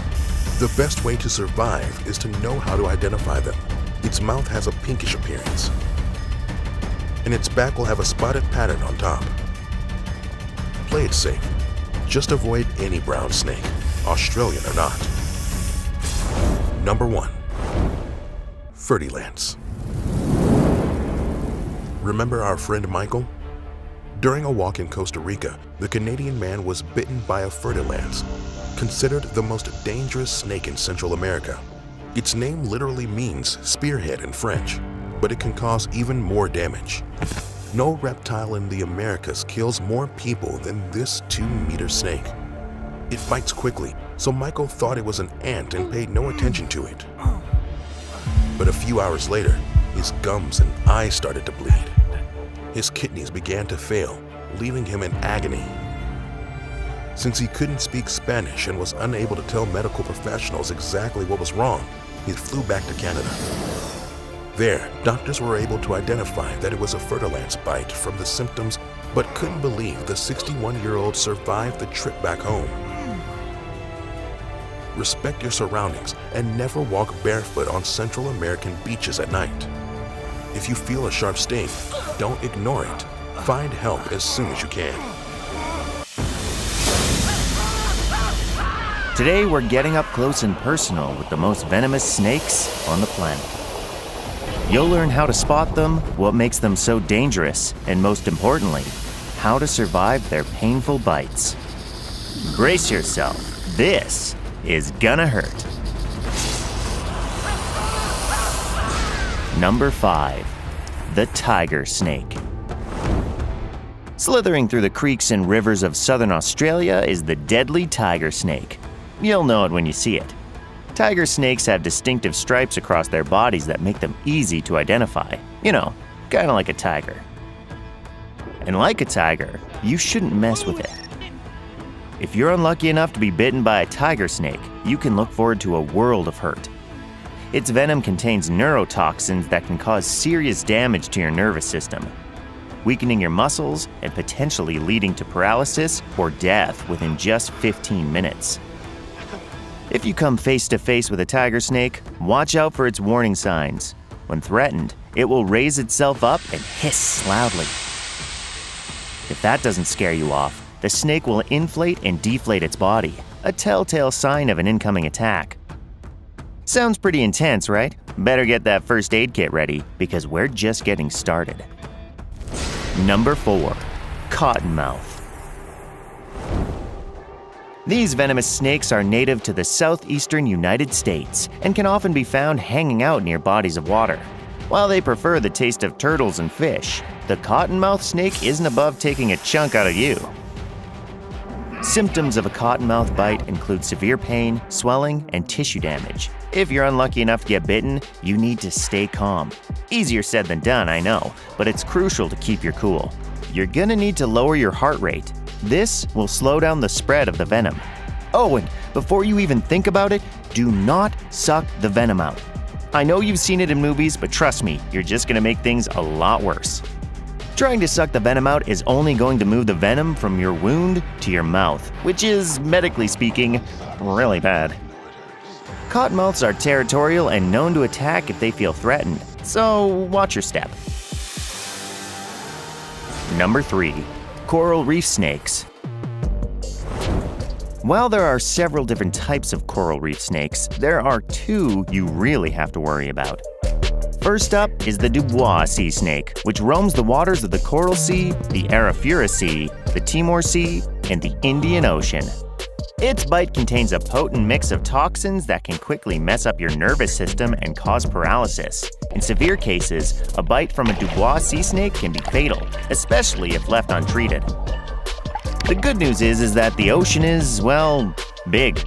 The best way to survive is to know how to identify them. Its mouth has a pinkish appearance, and its back will have a spotted pattern on top. Play it safe. Just avoid any brown snake, Australian or not. Number 1. Fertilance. Remember our friend Michael? During a walk in Costa Rica, the Canadian man was bitten by a fertilance, considered the most dangerous snake in Central America. Its name literally means spearhead in French, but it can cause even more damage. No reptile in the Americas kills more people than this 2-meter snake. It bites quickly, so Michael thought it was an ant and paid no attention to it. But a few hours later, his gums and eyes started to bleed. His kidneys began to fail, leaving him in agony. Since he couldn't speak Spanish and was unable to tell medical professionals exactly what was wrong, he flew back to Canada. There, doctors were able to identify that it was a fertilance bite from the symptoms, but couldn't believe the 61-year-old survived the trip back home. Respect your surroundings and never walk barefoot on Central American beaches at night. If you feel a sharp sting, don't ignore it. Find help as soon as you can. Today we're getting up close and personal with the most venomous snakes on the planet. You'll learn how to spot them, what makes them so dangerous, and most importantly, how to survive their painful bites. Brace yourself. This is gonna hurt. Number 5. The tiger snake. Slithering through the creeks and rivers of southern Australia is the deadly tiger snake. You'll know it when you see it. Tiger snakes have distinctive stripes across their bodies that make them easy to identify. You know, kind of like a tiger. And like a tiger, you shouldn't mess with it. If you're unlucky enough to be bitten by a tiger snake, you can look forward to a world of hurt. Its venom contains neurotoxins that can cause serious damage to your nervous system, weakening your muscles and potentially leading to paralysis or death within just 15 minutes. If you come face to face with a tiger snake, watch out for its warning signs. When threatened, it will raise itself up and hiss loudly. If that doesn't scare you off, the snake will inflate and deflate its body, a telltale sign of an incoming attack. Sounds pretty intense, right? Better get that first aid kit ready, because we're just getting started. Number 4. Cottonmouth. These venomous snakes are native to the southeastern United States and can often be found hanging out near bodies of water. While they prefer the taste of turtles and fish, the cottonmouth snake isn't above taking a chunk out of you. Symptoms of a cottonmouth bite include severe pain, swelling, and tissue damage. If you're unlucky enough to get bitten, you need to stay calm. Easier said than done, I know, but it's crucial to keep your cool. You're gonna need to lower your heart rate. This will slow down the spread of the venom. Oh, and before you even think about it, do not suck the venom out. I know you've seen it in movies, but trust me, you're just gonna make things a lot worse. Trying to suck the venom out is only going to move the venom from your wound to your mouth, which is, medically speaking, really bad. Cottonmouths are territorial and known to attack if they feel threatened, so watch your step. Number 3. Coral reef snakes. While there are several different types of coral reef snakes, there are 2 you really have to worry about. First up is the Dubois sea snake, which roams the waters of the Coral Sea, the Arafura Sea, the Timor Sea, and the Indian Ocean. Its bite contains a potent mix of toxins that can quickly mess up your nervous system and cause paralysis. In severe cases, a bite from a Dubois sea snake can be fatal, especially if left untreated. The good news is that the ocean is, well, big.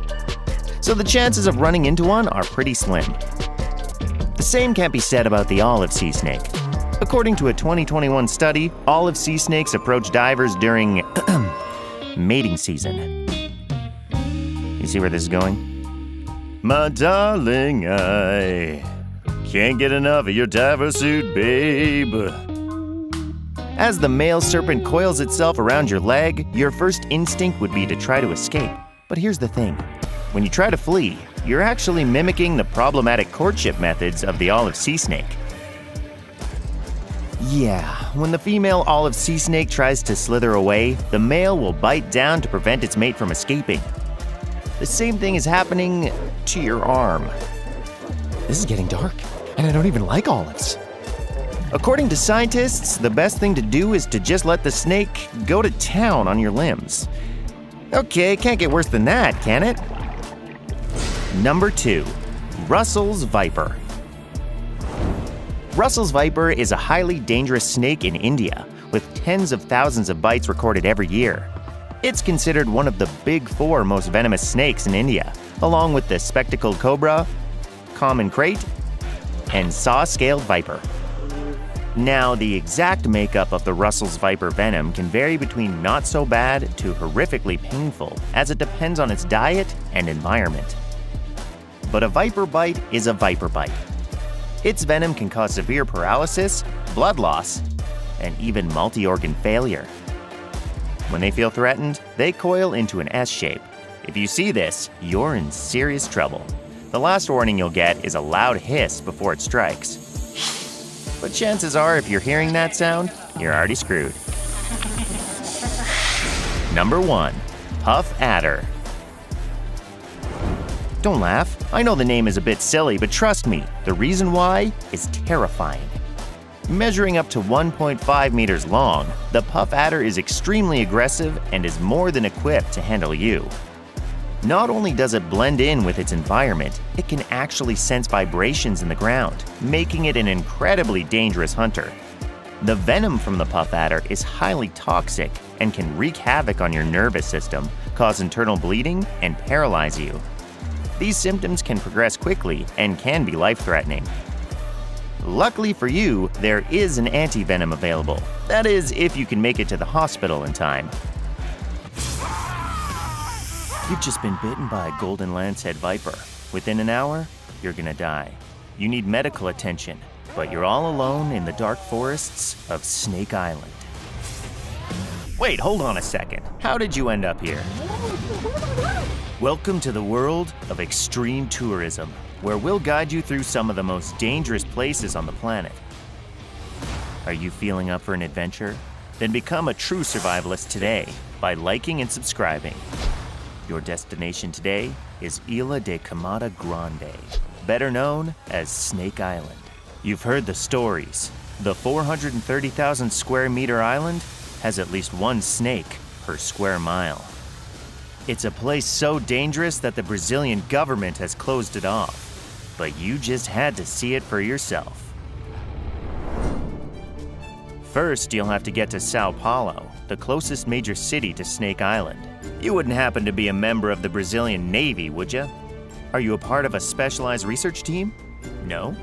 So the chances of running into one are pretty slim. The same can't be said about the olive sea snake. According to a 2021 study, olive sea snakes approach divers during mating season. You see where this is going? My darling, I can't get enough of your diver suit, babe. As the male serpent coils itself around your leg, your first instinct would be to try to escape. But here's the thing. When you try to flee, you're actually mimicking the problematic courtship methods of the olive sea snake. Yeah, when the female olive sea snake tries to slither away, the male will bite down to prevent its mate from escaping. The same thing is happening to your arm. This is getting dark, and I don't even like olives. According to scientists, the best thing to do is to just let the snake go to town on your limbs. Okay, can't get worse than that, can it? Number 2. Russell's Viper. Russell's Viper is a highly dangerous snake in India, with tens of thousands of bites recorded every year. It's considered one of the big 4 most venomous snakes in India, along with the spectacled cobra, common krait, and saw-scaled viper. Now, the exact makeup of the Russell's Viper venom can vary between not so bad to horrifically painful, as it depends on its diet and environment. But a viper bite is a viper bite. Its venom can cause severe paralysis, blood loss, and even multi-organ failure. When they feel threatened, they coil into an S shape. If you see this, you're in serious trouble. The last warning you'll get is a loud hiss before it strikes. But chances are, if you're hearing that sound, you're already screwed. Number 1. Puff Adder. Don't laugh. I know the name is a bit silly, but trust me, the reason why is terrifying. Measuring up to 1.5 meters long, the puff adder is extremely aggressive and is more than equipped to handle you. Not only does it blend in with its environment, it can actually sense vibrations in the ground, making it an incredibly dangerous hunter. The venom from the puff adder is highly toxic and can wreak havoc on your nervous system, cause internal bleeding, and paralyze you. These symptoms can progress quickly and can be life-threatening. Luckily for you, there is an anti-venom available. That is, if you can make it to the hospital in time. You've just been bitten by a golden lancehead viper. Within an hour, you're gonna die. You need medical attention, but you're all alone in the dark forests of Snake Island. Wait, hold on a second. How did you end up here? Welcome to the world of extreme tourism, where we'll guide you through some of the most dangerous places on the planet. Are you feeling up for an adventure? Then become a true survivalist today by liking and subscribing. Your destination today is Isla de Camada Grande, better known as Snake Island. You've heard the stories. The 430,000 square meter island has at least one snake per square mile. It's a place so dangerous that the Brazilian government has closed it off, but you just had to see it for yourself. First, you'll have to get to Sao Paulo, the closest major city to Snake Island. You wouldn't happen to be a member of the Brazilian Navy, would you? Are you a part of a specialized research team? No?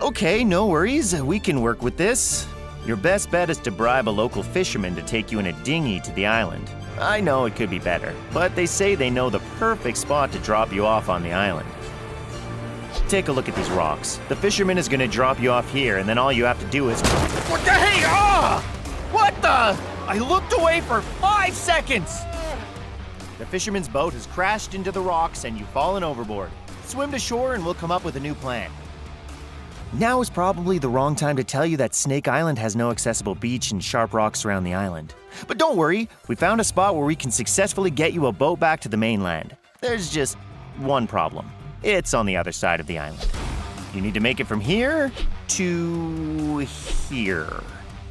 Okay, no worries. We can work with this. Your best bet is to bribe a local fisherman to take you in a dinghy to the island. I know it could be better, but they say they know the perfect spot to drop you off on the island. Take a look at these rocks. The fisherman is gonna drop you off here, and then all you have to do is... What the hey? Ah! What the? I looked away for 5 seconds! The fisherman's boat has crashed into the rocks and you've fallen overboard. Swim to shore and we'll come up with a new plan. Now is probably the wrong time to tell you that Snake Island has no accessible beach and sharp rocks around the island. But don't worry, we found a spot where we can successfully get you a boat back to the mainland. There's just one problem. It's on the other side of the island. You need to make it from here to here.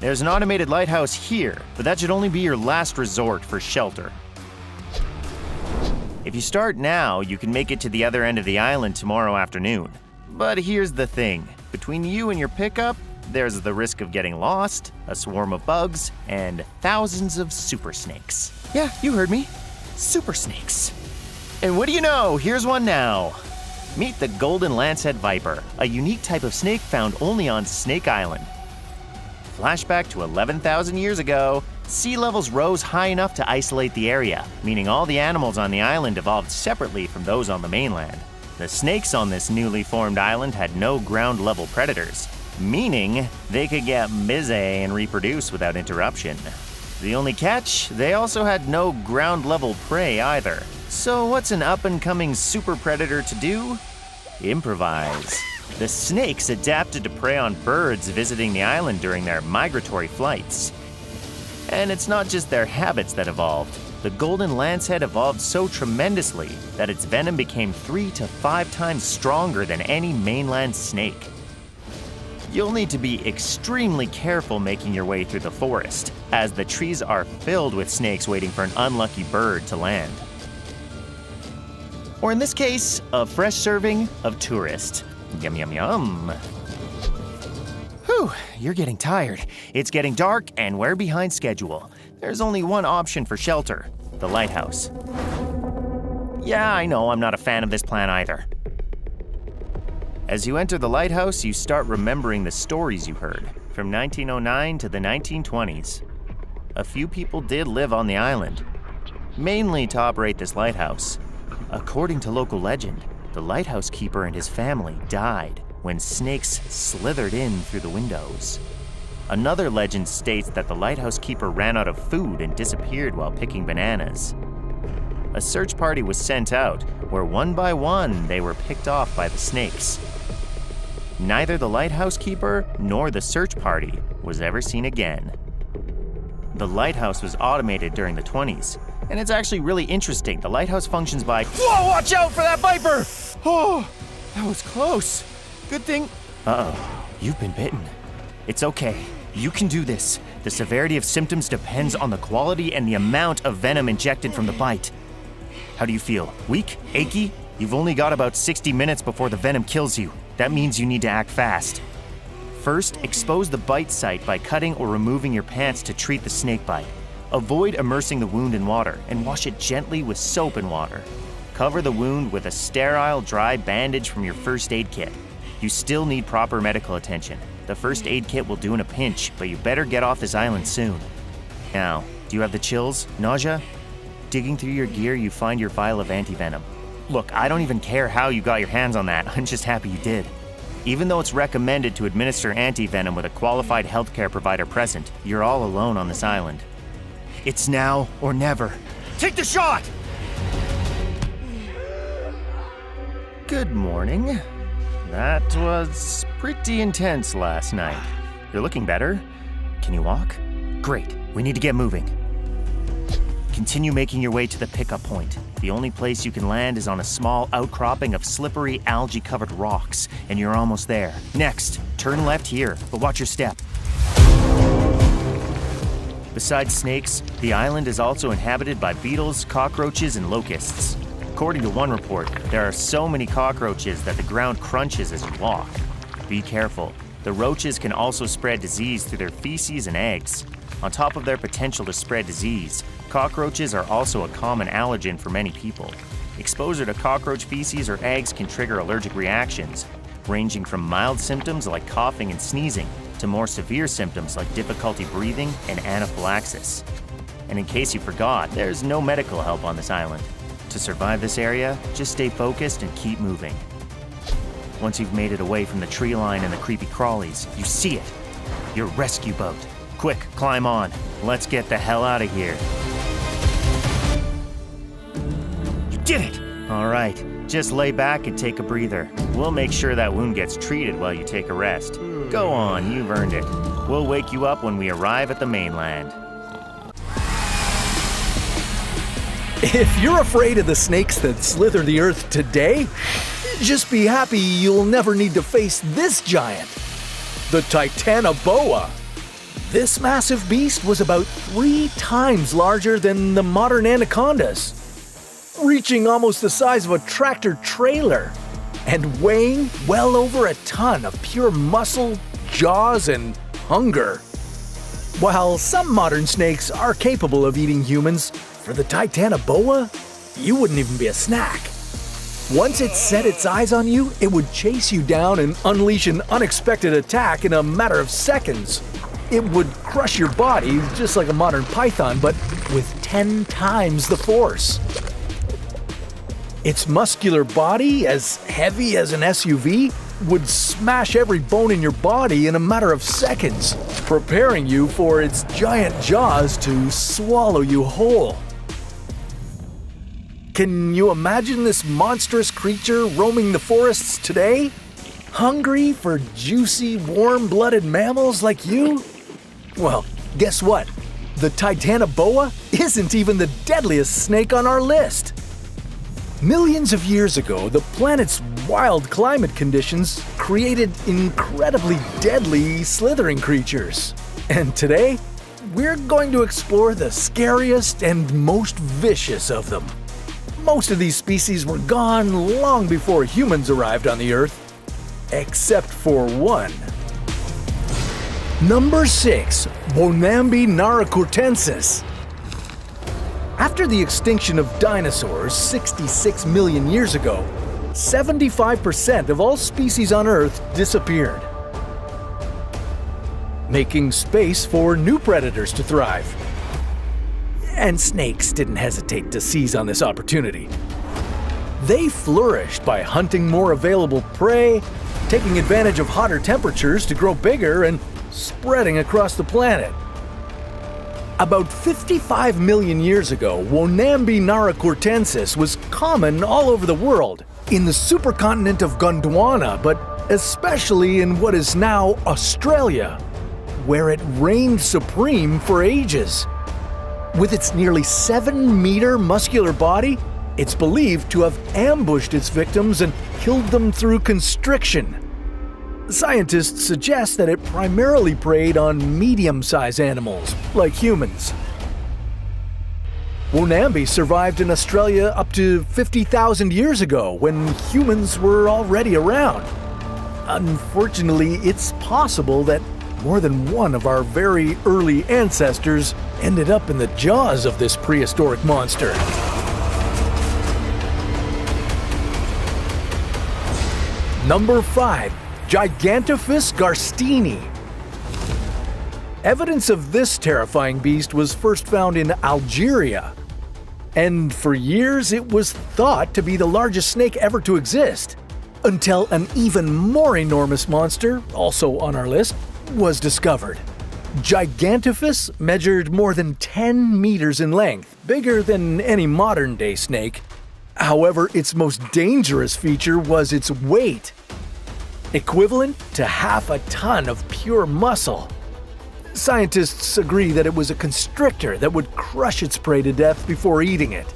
There's an automated lighthouse here, but that should only be your last resort for shelter. If you start now, you can make it to the other end of the island tomorrow afternoon. But here's the thing. Between you and your pickup, there's the risk of getting lost, a swarm of bugs, and thousands of super snakes. Yeah, you heard me. Super snakes. And what do you know? Here's one now. Meet the golden lancehead viper, a unique type of snake found only on Snake Island. Flashback to 11,000 years ago, sea levels rose high enough to isolate the area, meaning all the animals on the island evolved separately from those on the mainland. The snakes on this newly formed island had no ground-level predators, meaning they could get busy and reproduce without interruption. The only catch, they also had no ground-level prey either. So what's an up-and-coming super predator to do? Improvise. The snakes adapted to prey on birds visiting the island during their migratory flights. And it's not just their habits that evolved. The golden lancehead evolved so tremendously that its venom became 3 to 5 times stronger than any mainland snake. You'll need to be extremely careful making your way through the forest, as the trees are filled with snakes waiting for an unlucky bird to land. Or in this case, a fresh serving of tourist. Yum, yum, yum. Whew, you're getting tired. It's getting dark and we're behind schedule. There's only one option for shelter, the lighthouse. Yeah, I know, I'm not a fan of this plan either. As you enter the lighthouse, you start remembering the stories you heard from 1909 to the 1920s. A few people did live on the island, mainly to operate this lighthouse. According to local legend, the lighthouse keeper and his family died when snakes slithered in through the windows. Another legend states that the lighthouse keeper ran out of food and disappeared while picking bananas. A search party was sent out, where one by one they were picked off by the snakes. Neither the lighthouse keeper nor the search party was ever seen again. The lighthouse was automated during the 20s, and it's actually really interesting. The lighthouse functions by... Whoa, watch out for that viper! Oh, that was close. Good thing... Uh-oh, you've been bitten. It's okay, you can do this. The severity of symptoms depends on the quality and the amount of venom injected from the bite. How do you feel? Weak? Achy? You've only got about 60 minutes before the venom kills you. That means you need to act fast. First, expose the bite site by cutting or removing your pants to treat the snake bite. Avoid immersing the wound in water and wash it gently with soap and water. Cover the wound with a sterile, dry bandage from your first aid kit. You still need proper medical attention. The first aid kit will do in a pinch, but you better get off this island soon. Now, do you have the chills? Nausea? Digging through your gear, you find your vial of antivenom. Look, I don't even care how you got your hands on that. I'm just happy you did. Even though it's recommended to administer antivenom with a qualified healthcare provider present, you're all alone on this island. It's now or never. Take the shot! Good morning. That was pretty intense last night. You're looking better. Can you walk? Great. We need to get moving. Continue making your way to the pickup point. The only place you can land is on a small outcropping of slippery, algae-covered rocks, and you're almost there. Next, turn left here, but watch your step. Besides snakes, the island is also inhabited by beetles, cockroaches, and locusts. According to one report, there are so many cockroaches that the ground crunches as you walk. Be careful. The roaches can also spread disease through their feces and eggs. On top of their potential to spread disease, cockroaches are also a common allergen for many people. Exposure to cockroach feces or eggs can trigger allergic reactions, ranging from mild symptoms like coughing and sneezing to more severe symptoms like difficulty breathing and anaphylaxis. And in case you forgot, there's no medical help on this island. To survive this area, just stay focused and keep moving. Once you've made it away from the tree line and the creepy crawlies, you see it. Your rescue boat. Quick, climb on. Let's get the hell out of here. You did it! All right, just lay back and take a breather. We'll make sure that wound gets treated while you take a rest. Go on, you've earned it. We'll wake you up when we arrive at the mainland. If you're afraid of the snakes that slither the earth today, just be happy you'll never need to face this giant, the Titanoboa. This massive beast was about 3 times larger than the modern anacondas, reaching almost the size of a tractor trailer, and weighing well over a ton of pure muscle, jaws, and hunger. While some modern snakes are capable of eating humans, for the Titanoboa, you wouldn't even be a snack. Once it set its eyes on you, it would chase you down and unleash an unexpected attack in a matter of seconds. It would crush your body just like a modern python, but with 10 times the force. Its muscular body, as heavy as an SUV, would smash every bone in your body in a matter of seconds, preparing you for its giant jaws to swallow you whole. Can you imagine this monstrous creature roaming the forests today? Hungry for juicy, warm-blooded mammals like you? Well, guess what? The Titanoboa isn't even the deadliest snake on our list. Millions of years ago, the planet's wild climate conditions created incredibly deadly slithering creatures. And today, we're going to explore the scariest and most vicious of them. Most of these species were gone long before humans arrived on the Earth, except for one. Number 6. Bonambi naracurtensis. After the extinction of dinosaurs 66 million years ago, 75% of all species on Earth disappeared, making space for new predators to thrive. And snakes didn't hesitate to seize on this opportunity. They flourished by hunting more available prey, taking advantage of hotter temperatures to grow bigger, and spreading across the planet. About 55 million years ago, Bonambi naracurtensis was common all over the world, in the supercontinent of Gondwana, but especially in what is now Australia, where it reigned supreme for ages. With its nearly 7-meter muscular body, it's believed to have ambushed its victims and killed them through constriction. Scientists suggest that it primarily preyed on medium-sized animals, like humans. Bonambi survived in Australia up to 50,000 years ago, when humans were already around. Unfortunately, it's possible that more than one of our very early ancestors ended up in the jaws of this prehistoric monster. Number 5. Gigantophis garstini. Evidence of this terrifying beast was first found in Algeria, and for years it was thought to be the largest snake ever to exist, until an even more enormous monster, also on our list, was discovered. Gigantophis measured more than 10 meters in length, bigger than any modern-day snake. However, its most dangerous feature was its weight, equivalent to half a ton of pure muscle. Scientists agree that it was a constrictor that would crush its prey to death before eating it.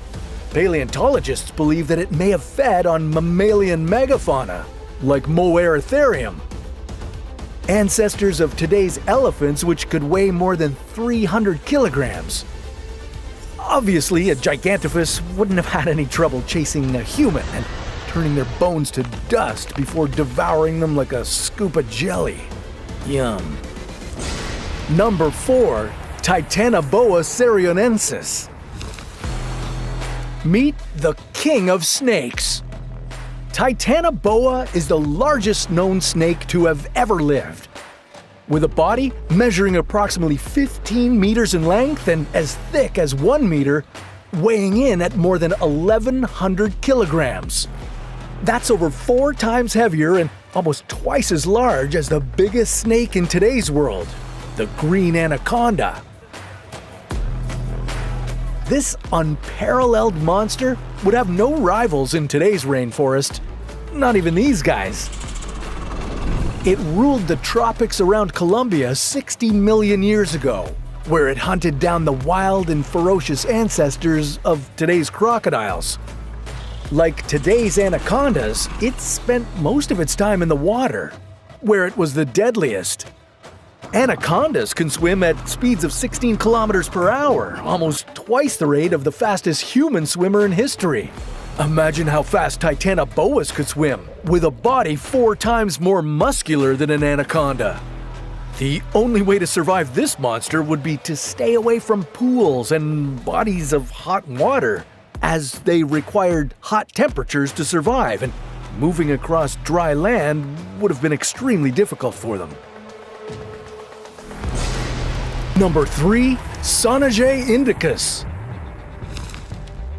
Paleontologists believe that it may have fed on mammalian megafauna, like Moeritherium, ancestors of today's elephants, which could weigh more than 300 kilograms. Obviously, a Gigantophis wouldn't have had any trouble chasing a human and turning their bones to dust before devouring them like a scoop of jelly. Yum. Number 4, Titanoboa cereonensis. Meet the king of snakes. Titanoboa is the largest known snake to have ever lived. With a body measuring approximately 15 meters in length and as thick as 1 meter, weighing in at more than 1,100 kilograms. That's over 4 times heavier and almost twice as large as the biggest snake in today's world, the green anaconda. This unparalleled monster would have no rivals in today's rainforest, not even these guys. It ruled the tropics around Colombia 60 million years ago, where it hunted down the wild and ferocious ancestors of today's crocodiles. Like today's anacondas, it spent most of its time in the water, where it was the deadliest. Anacondas can swim at speeds of 16 kilometers per hour, almost twice the rate of the fastest human swimmer in history. Imagine how fast Titanoboas could swim, with a body 4 times more muscular than an anaconda. The only way to survive this monster would be to stay away from pools and bodies of hot water, as they required hot temperatures to survive, and moving across dry land would have been extremely difficult for them. Number 3, Sonage indicus.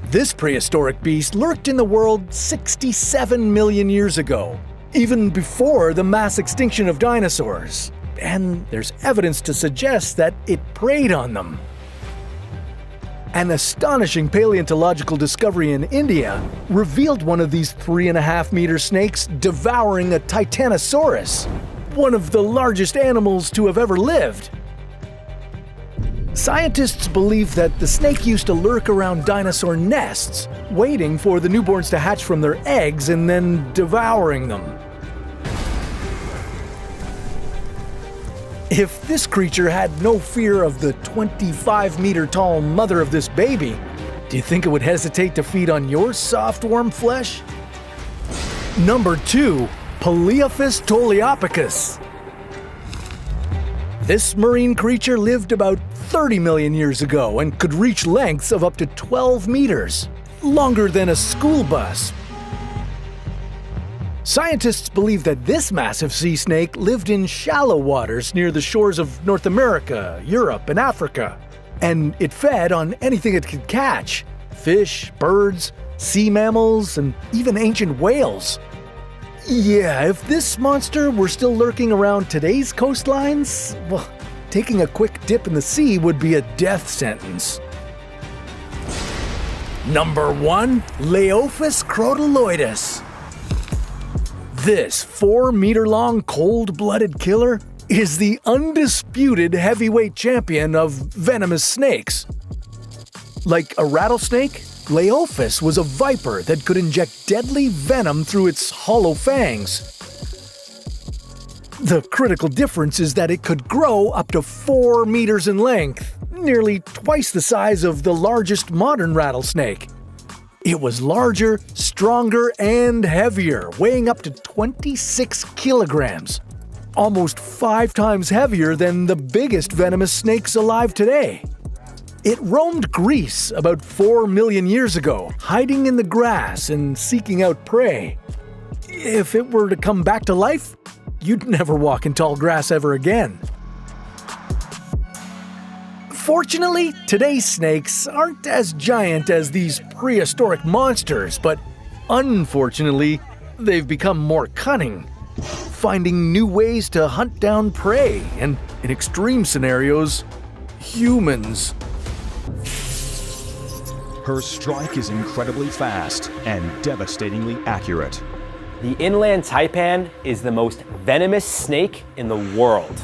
This prehistoric beast lurked in the world 67 million years ago, even before the mass extinction of dinosaurs, and there's evidence to suggest that it preyed on them. An astonishing paleontological discovery in India revealed one of these 3.5-meter snakes devouring a Titanosaurus, one of the largest animals to have ever lived. Scientists believe that the snake used to lurk around dinosaur nests, waiting for the newborns to hatch from their eggs and then devouring them. If this creature had no fear of the 25-meter-tall mother of this baby, do you think it would hesitate to feed on your soft, warm flesh? Number 2, Paleophis toliopicus. This marine creature lived about 30 million years ago and could reach lengths of up to 12 meters, longer than a school bus. Scientists believe that this massive sea snake lived in shallow waters near the shores of North America, Europe, and Africa, and it fed on anything it could catch: fish, birds, sea mammals, and even ancient whales. Yeah, if this monster were still lurking around today's coastlines, well, taking a quick dip in the sea would be a death sentence. Number 1, Leophis crotalloidus. This 4-meter-long cold-blooded killer is the undisputed heavyweight champion of venomous snakes. Like a rattlesnake, Leophis was a viper that could inject deadly venom through its hollow fangs. The critical difference is that it could grow up to 4 meters in length, nearly twice the size of the largest modern rattlesnake. It was larger, stronger, and heavier, weighing up to 26 kilograms, almost 5 times heavier than the biggest venomous snakes alive today. It roamed Greece about 4 million years ago, hiding in the grass and seeking out prey. If it were to come back to life, you'd never walk in tall grass ever again. Fortunately, today's snakes aren't as giant as these prehistoric monsters, but unfortunately, they've become more cunning, finding new ways to hunt down prey and, in extreme scenarios, humans. Her strike is incredibly fast and devastatingly accurate. The inland taipan is the most venomous snake in the world.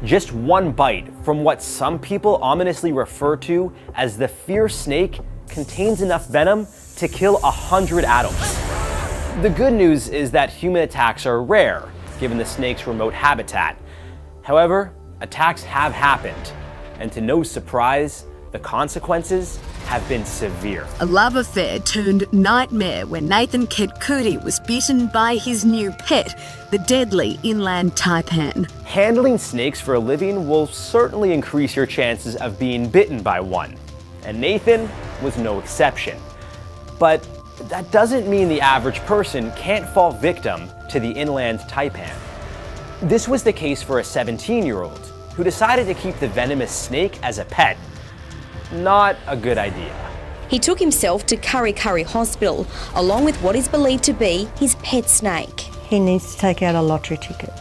Just one bite from what some people ominously refer to as the fierce snake contains enough venom to kill 100 adults. The good news is that human attacks are rare, given the snake's remote habitat. However, attacks have happened, and to no surprise, the consequences have been severe. A love affair turned nightmare when Nathan Ketkuti was bitten by his new pet, the deadly inland taipan. Handling snakes for a living will certainly increase your chances of being bitten by one, and Nathan was no exception. But that doesn't mean the average person can't fall victim to the inland taipan. This was the case for a 17-year-old who decided to keep the venomous snake as a pet. Not a good idea. He took himself to Kurri Kurri Hospital, along with what is believed to be his pet snake. He needs to take out a lottery ticket.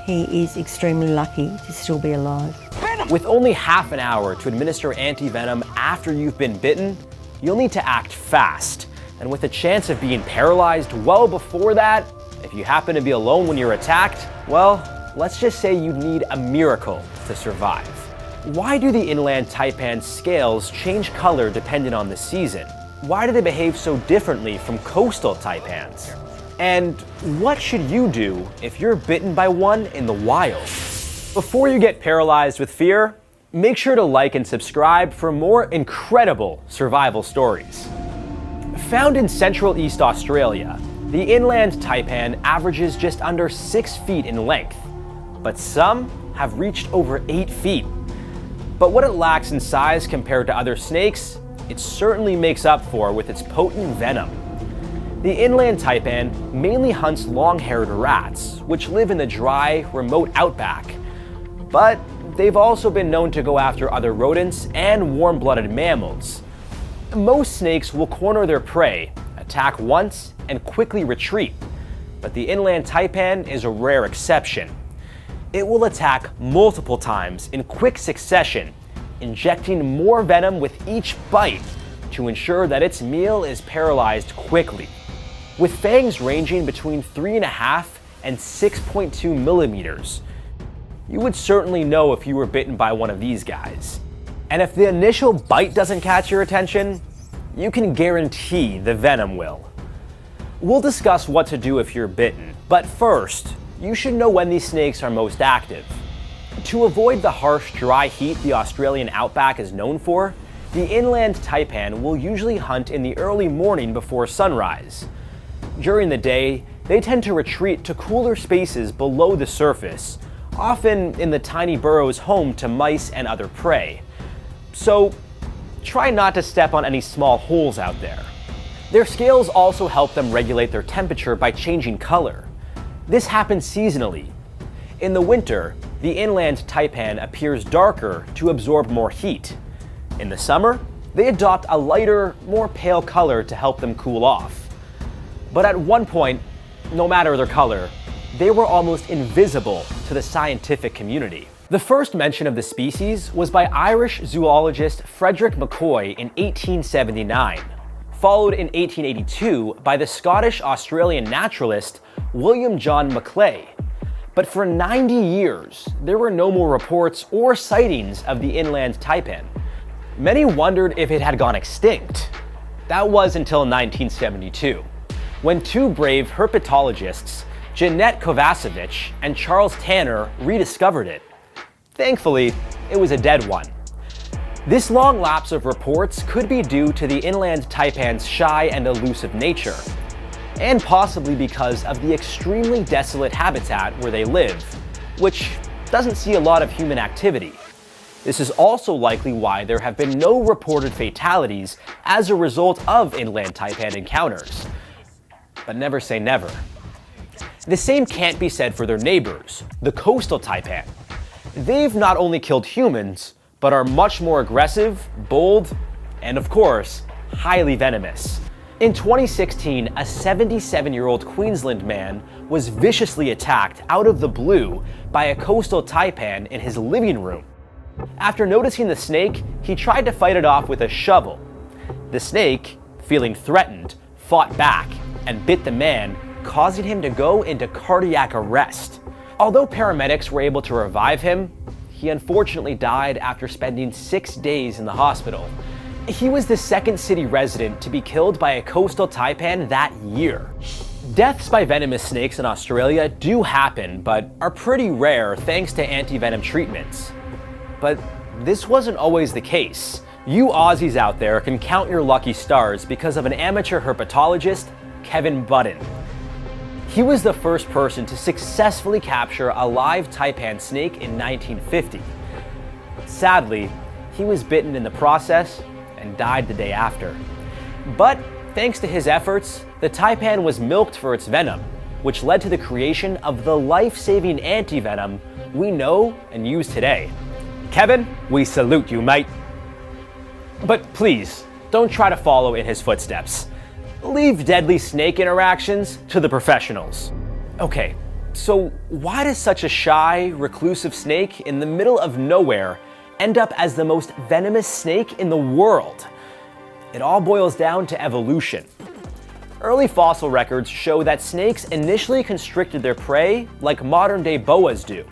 He is extremely lucky to still be alive. With only half an hour to administer anti-venom after you've been bitten, you'll need to act fast. And with a chance of being paralyzed well before that, if you happen to be alone when you're attacked, well, let's just say you need a miracle to survive. Why do the inland taipan's scales change color depending on the season? Why do they behave so differently from coastal taipans? And what should you do if you're bitten by one in the wild? Before you get paralyzed with fear, make sure to like and subscribe for more incredible survival stories. Found in Central East Australia, the inland taipan averages just under 6 feet in length, but some have reached over 8 feet. But what it lacks in size compared to other snakes, it certainly makes up for with its potent venom. The inland taipan mainly hunts long-haired rats, which live in the dry, remote outback. But they've also been known to go after other rodents and warm-blooded mammals. Most snakes will corner their prey, attack once, and quickly retreat. But the inland taipan is a rare exception. It will attack multiple times in quick succession, injecting more venom with each bite to ensure that its meal is paralyzed quickly. With fangs ranging between 3.5 and 6.2 millimeters, you would certainly know if you were bitten by one of these guys. And if the initial bite doesn't catch your attention, you can guarantee the venom will. We'll discuss what to do if you're bitten, but first, you should know when these snakes are most active. To avoid the harsh, dry heat the Australian outback is known for, the inland taipan will usually hunt in the early morning before sunrise. During the day, they tend to retreat to cooler spaces below the surface, often in the tiny burrows home to mice and other prey. So, try not to step on any small holes out there. Their scales also help them regulate their temperature by changing color. This happens seasonally. In the winter, the inland taipan appears darker to absorb more heat. In the summer, they adopt a lighter, more pale color to help them cool off. But at one point, no matter their color, they were almost invisible to the scientific community. The first mention of the species was by Irish zoologist Frederick McCoy in 1879, followed in 1882 by the Scottish-Australian naturalist William John Maclay. But for 90 years, there were no more reports or sightings of the inland taipan. Many wondered if it had gone extinct. That was until 1972, when two brave herpetologists, Jeanette Kovacevic and Charles Tanner, rediscovered it. Thankfully, it was a dead one. This long lapse of reports could be due to the inland taipan's shy and elusive nature, and possibly because of the extremely desolate habitat where they live, which doesn't see a lot of human activity. This is also likely why there have been no reported fatalities as a result of inland taipan encounters. But never say never. The same can't be said for their neighbors, the coastal taipan. They've not only killed humans, but are much more aggressive, bold, and of course, highly venomous. In 2016, a 77-year-old Queensland man was viciously attacked out of the blue by a coastal taipan in his living room. After noticing the snake, he tried to fight it off with a shovel. The snake, feeling threatened, fought back and bit the man, causing him to go into cardiac arrest. Although paramedics were able to revive him, he unfortunately died after spending 6 days in the hospital. He was the second city resident to be killed by a coastal taipan that year. Deaths by venomous snakes in Australia do happen, but are pretty rare thanks to anti-venom treatments. But this wasn't always the case. You Aussies out there can count your lucky stars because of an amateur herpetologist, Kevin Budden. He was the first person to successfully capture a live taipan snake in 1950. Sadly, he was bitten in the process and died the day after. But thanks to his efforts, the taipan was milked for its venom, which led to the creation of the life-saving anti-venom we know and use today. Kevin, we salute you, mate. But please, don't try to follow in his footsteps. Leave deadly snake interactions to the professionals. Okay, so why does such a shy, reclusive snake in the middle of nowhere end up as the most venomous snake in the world? It all boils down to evolution. Early fossil records show that snakes initially constricted their prey like modern-day boas do.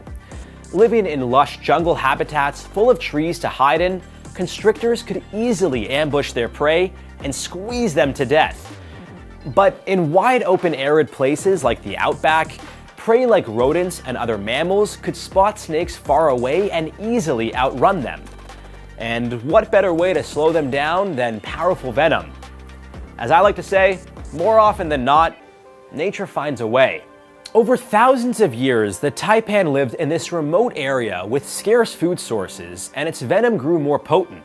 Living in lush jungle habitats full of trees to hide in, constrictors could easily ambush their prey and squeeze them to death. But in wide open arid places like the outback, prey like rodents and other mammals could spot snakes far away and easily outrun them. And what better way to slow them down than powerful venom? As I like to say, more often than not, nature finds a way. Over thousands of years, the taipan lived in this remote area with scarce food sources, and its venom grew more potent.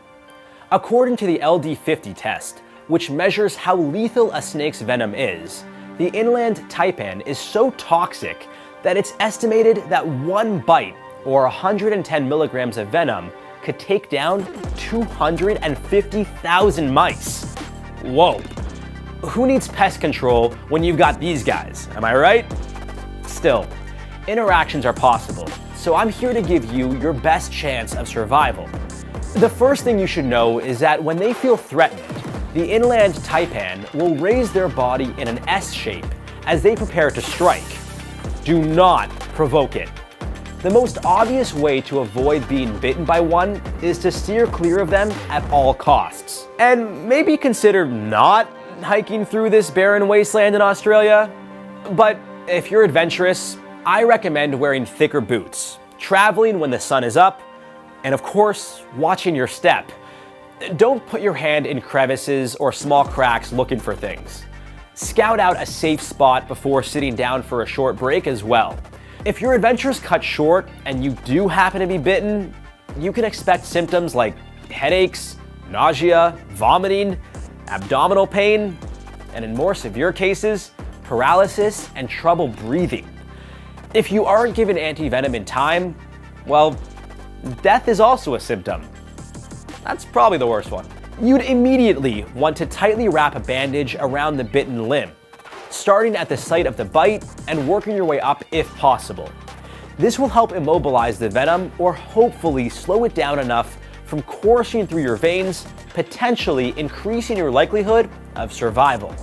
According to the LD50 test, which measures how lethal a snake's venom is, the inland taipan is so toxic that it's estimated that one bite, or 110 milligrams of venom, could take down 250,000 mice. Whoa. Who needs pest control when you've got these guys, am I right? Still, interactions are possible, so I'm here to give you your best chance of survival. The first thing you should know is that when they feel threatened, the inland taipan will raise their body in an S shape as they prepare to strike. Do not provoke it. The most obvious way to avoid being bitten by one is to steer clear of them at all costs. And maybe consider not hiking through this barren wasteland in Australia. But if you're adventurous, I recommend wearing thicker boots, traveling when the sun is up, and of course, watching your step. Don't put your hand in crevices or small cracks looking for things. Scout out a safe spot before sitting down for a short break as well. If your adventure's cut short and you do happen to be bitten, you can expect symptoms like headaches, nausea, vomiting, abdominal pain, and in more severe cases, paralysis and trouble breathing. If you aren't given anti-venom in time, well, death is also a symptom. That's probably the worst one. You'd immediately want to tightly wrap a bandage around the bitten limb, starting at the site of the bite and working your way up if possible. This will help immobilize the venom or hopefully slow it down enough from coursing through your veins, potentially increasing your likelihood of survival.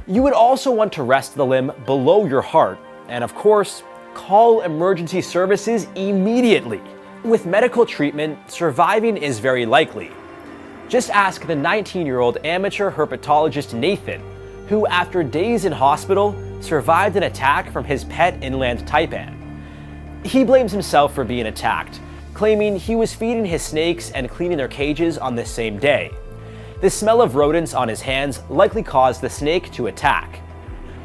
You would also want to rest the limb below your heart, and of course, call emergency services immediately. With medical treatment, surviving is very likely. Just ask the 19-year-old amateur herpetologist Nathan, who after days in hospital, survived an attack from his pet inland taipan. He blames himself for being attacked, claiming he was feeding his snakes and cleaning their cages on the same day. The smell of rodents on his hands likely caused the snake to attack.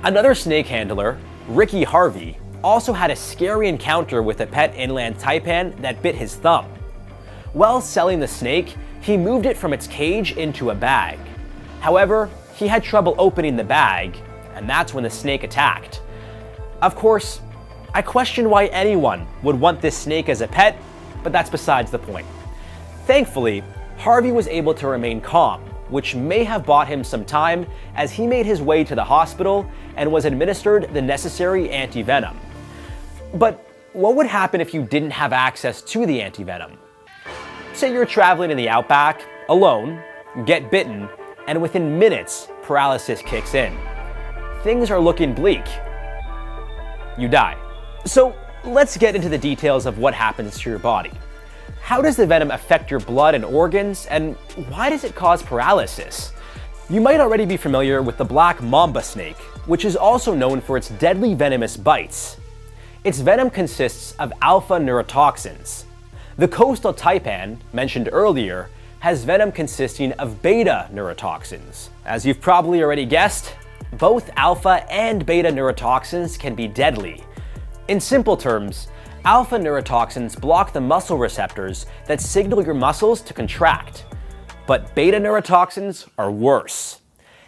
Another snake handler, Ricky Harvey, also had a scary encounter with a pet inland taipan that bit his thumb. While selling the snake, he moved it from its cage into a bag. However, he had trouble opening the bag, and that's when the snake attacked. Of course, I question why anyone would want this snake as a pet, but that's besides the point. Thankfully, Harvey was able to remain calm, which may have bought him some time as he made his way to the hospital and was administered the necessary anti-venom. But what would happen if you didn't have access to the anti-venom? Say you're traveling in the outback, alone, get bitten, and within minutes, paralysis kicks in. Things are looking bleak. You die. So let's get into the details of what happens to your body. How does the venom affect your blood and organs, and why does it cause paralysis? You might already be familiar with the black mamba snake, which is also known for its deadly venomous bites. Its venom consists of alpha neurotoxins. The coastal taipan, mentioned earlier, has venom consisting of beta neurotoxins. As you've probably already guessed, both alpha and beta neurotoxins can be deadly. In simple terms, alpha neurotoxins block the muscle receptors that signal your muscles to contract. But beta neurotoxins are worse.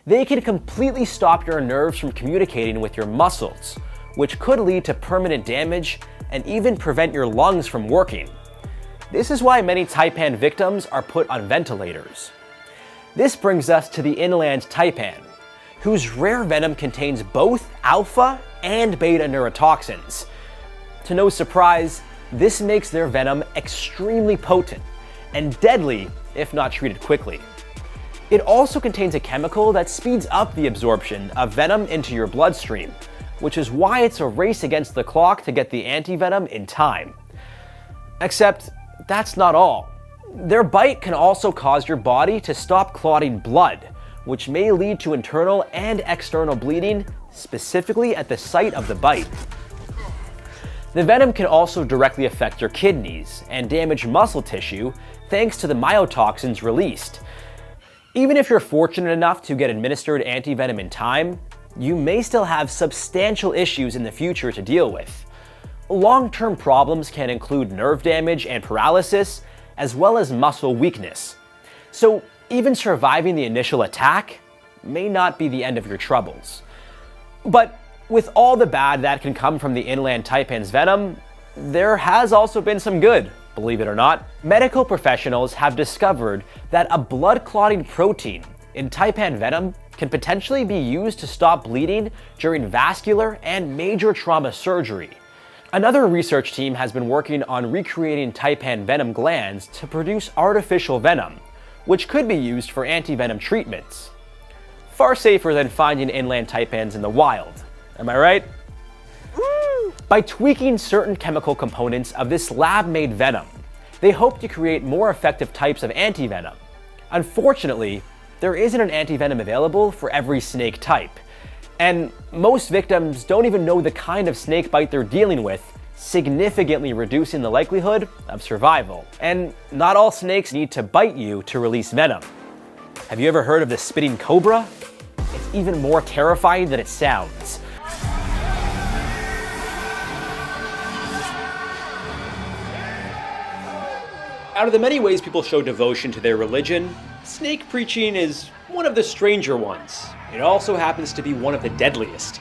They can completely stop your nerves from communicating with your muscles, which could lead to permanent damage and even prevent your lungs from working. This is why many taipan victims are put on ventilators. This brings us to the inland taipan, whose rare venom contains both alpha and beta neurotoxins. To no surprise, this makes their venom extremely potent and deadly if not treated quickly. It also contains a chemical that speeds up the absorption of venom into your bloodstream, which is why it's a race against the clock to get the anti-venom in time. Except, that's not all. Their bite can also cause your body to stop clotting blood, which may lead to internal and external bleeding, specifically at the site of the bite. The venom can also directly affect your kidneys and damage muscle tissue thanks to the myotoxins released. Even if you're fortunate enough to get administered anti-venom in time, you may still have substantial issues in the future to deal with. Long-term problems can include nerve damage and paralysis, as well as muscle weakness. So even surviving the initial attack may not be the end of your troubles. But with all the bad that can come from the inland taipan's venom, there has also been some good, believe it or not. Medical professionals have discovered that a blood-clotting protein in taipan venom can potentially be used to stop bleeding during vascular and major trauma surgery. Another research team has been working on recreating taipan venom glands to produce artificial venom, which could be used for anti-venom treatments. Far safer than finding inland taipans in the wild. Am I right? By tweaking certain chemical components of this lab-made venom, they hope to create more effective types of anti-venom. Unfortunately, there isn't an anti-venom available for every snake type, and most victims don't even know the kind of snake bite they're dealing with, significantly reducing the likelihood of survival. And not all snakes need to bite you to release venom. Have you ever heard of the spitting cobra? It's even more terrifying than it sounds. Out of the many ways people show devotion to their religion, snake preaching is one of the stranger ones. It also happens to be one of the deadliest.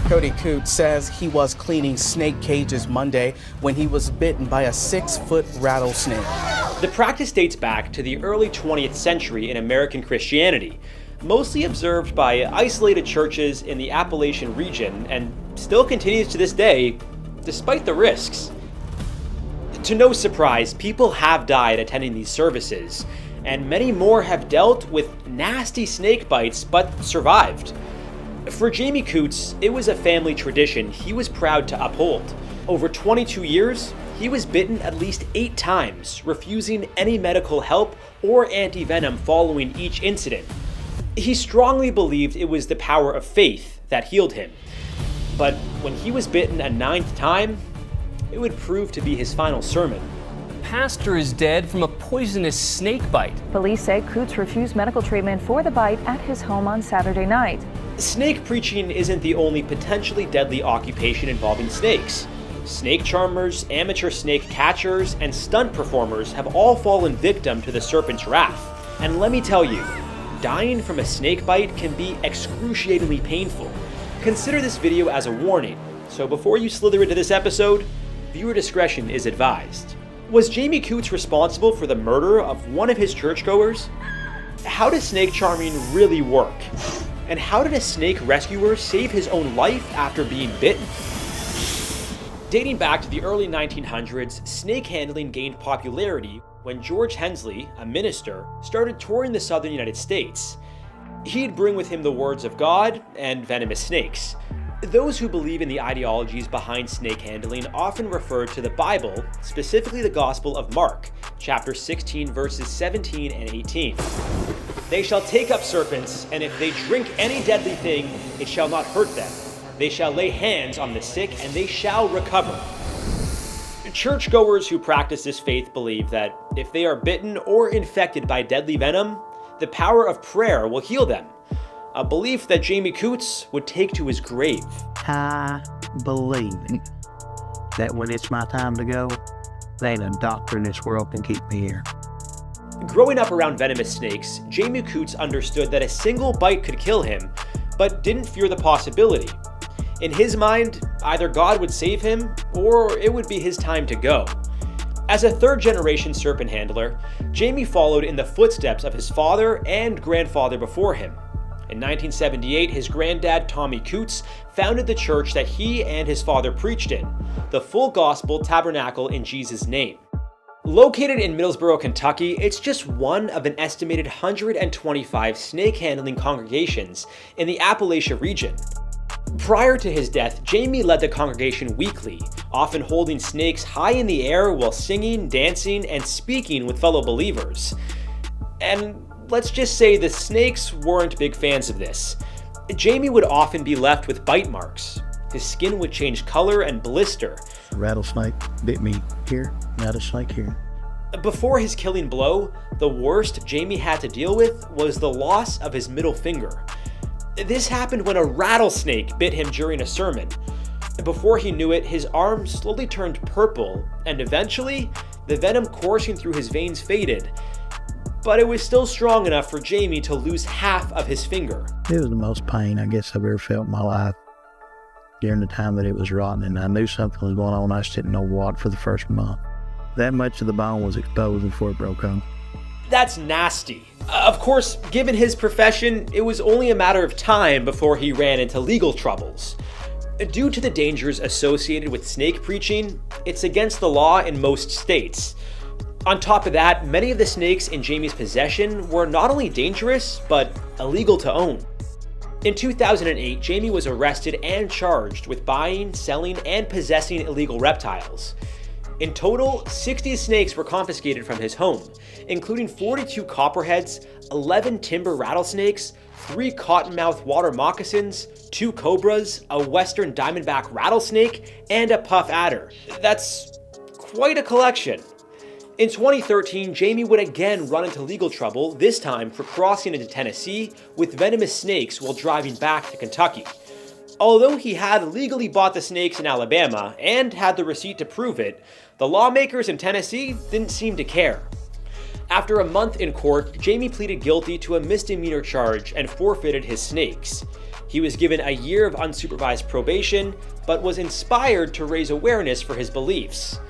Cody Coots says he was cleaning snake cages Monday when he was bitten by a 6-foot rattlesnake. The practice dates back to the early 20th century in American Christianity, mostly observed by isolated churches in the Appalachian region, and still continues to this day, despite the risks. To no surprise, people have died attending these services, and many more have dealt with nasty snake bites but survived. For Jamie Coots, it was a family tradition he was proud to uphold. Over 22 years, he was bitten at least 8 times, refusing any medical help or anti-venom following each incident. He strongly believed it was the power of faith that healed him. But when he was bitten a 9th time, it would prove to be his final sermon. Pastor is dead from a poisonous snake bite. Police say Coots refused medical treatment for the bite at his home on Saturday night. Snake preaching isn't the only potentially deadly occupation involving snakes. Snake charmers, amateur snake catchers, and stunt performers have all fallen victim to the serpent's wrath. And let me tell you, dying from a snake bite can be excruciatingly painful. Consider this video as a warning, so before you slither into this episode, viewer discretion is advised. Was Jamie Coots responsible for the murder of one of his churchgoers? How does snake charming really work? And how did a snake rescuer save his own life after being bitten? Dating back to the early 1900s, snake handling gained popularity when George Hensley, a minister, started touring the southern United States. He'd bring with him the words of God and venomous snakes. Those who believe in the ideologies behind snake handling often refer to the Bible, specifically the Gospel of Mark, chapter 16, verses 17 and 18. They shall take up serpents, and if they drink any deadly thing, it shall not hurt them. They shall lay hands on the sick, and they shall recover. Churchgoers who practice this faith believe that if they are bitten or infected by deadly venom, the power of prayer will heal them. A belief that Jamie Coots would take to his grave. I believe that when it's my time to go, there ain't a doctor in this world can keep me here. Growing up around venomous snakes, Jamie Coots understood that a single bite could kill him, but didn't fear the possibility. In his mind, either God would save him, or it would be his time to go. As a third-generation serpent handler, Jamie followed in the footsteps of his father and grandfather before him. In 1978, his granddad, Tommy Coots, founded the church that he and his father preached in, the Full Gospel Tabernacle in Jesus' Name. Located in Middlesboro, Kentucky, it's just one of an estimated 125 snake-handling congregations in the Appalachia region. Prior to his death, Jamie led the congregation weekly, often holding snakes high in the air while singing, dancing, and speaking with fellow believers. And let's just say the snakes weren't big fans of this. Jamie would often be left with bite marks. His skin would change color and blister. A rattlesnake bit me here, rattlesnake here. Before his killing blow, the worst Jamie had to deal with was the loss of his middle finger. This happened when a rattlesnake bit him during a sermon. Before he knew it, his arm slowly turned purple, and eventually, the venom coursing through his veins faded. But it was still strong enough for Jamie to lose half of his finger. It was the most pain I guess I've ever felt in my life during the time that it was rotting, and I knew something was going on. I just didn't know what for the first month. That much of the bone was exposed before it broke off. That's nasty. Of course, given his profession, it was only a matter of time before he ran into legal troubles. Due to the dangers associated with snake preaching, it's against the law in most states. On top of that, many of the snakes in Jamie's possession were not only dangerous, but illegal to own. In 2008, Jamie was arrested and charged with buying, selling, and possessing illegal reptiles. In total, 60 snakes were confiscated from his home, including 42 copperheads, 11 timber rattlesnakes, 3 cottonmouth water moccasins, 2 cobras, a western diamondback rattlesnake, and a puff adder. That's quite a collection. In 2013, Jamie would again run into legal trouble, this time for crossing into Tennessee with venomous snakes while driving back to Kentucky. Although he had legally bought the snakes in Alabama and had the receipt to prove it, the lawmakers in Tennessee didn't seem to care. After a month in court, Jamie pleaded guilty to a misdemeanor charge and forfeited his snakes. He was given a year of unsupervised probation, but was inspired to raise awareness for his beliefs.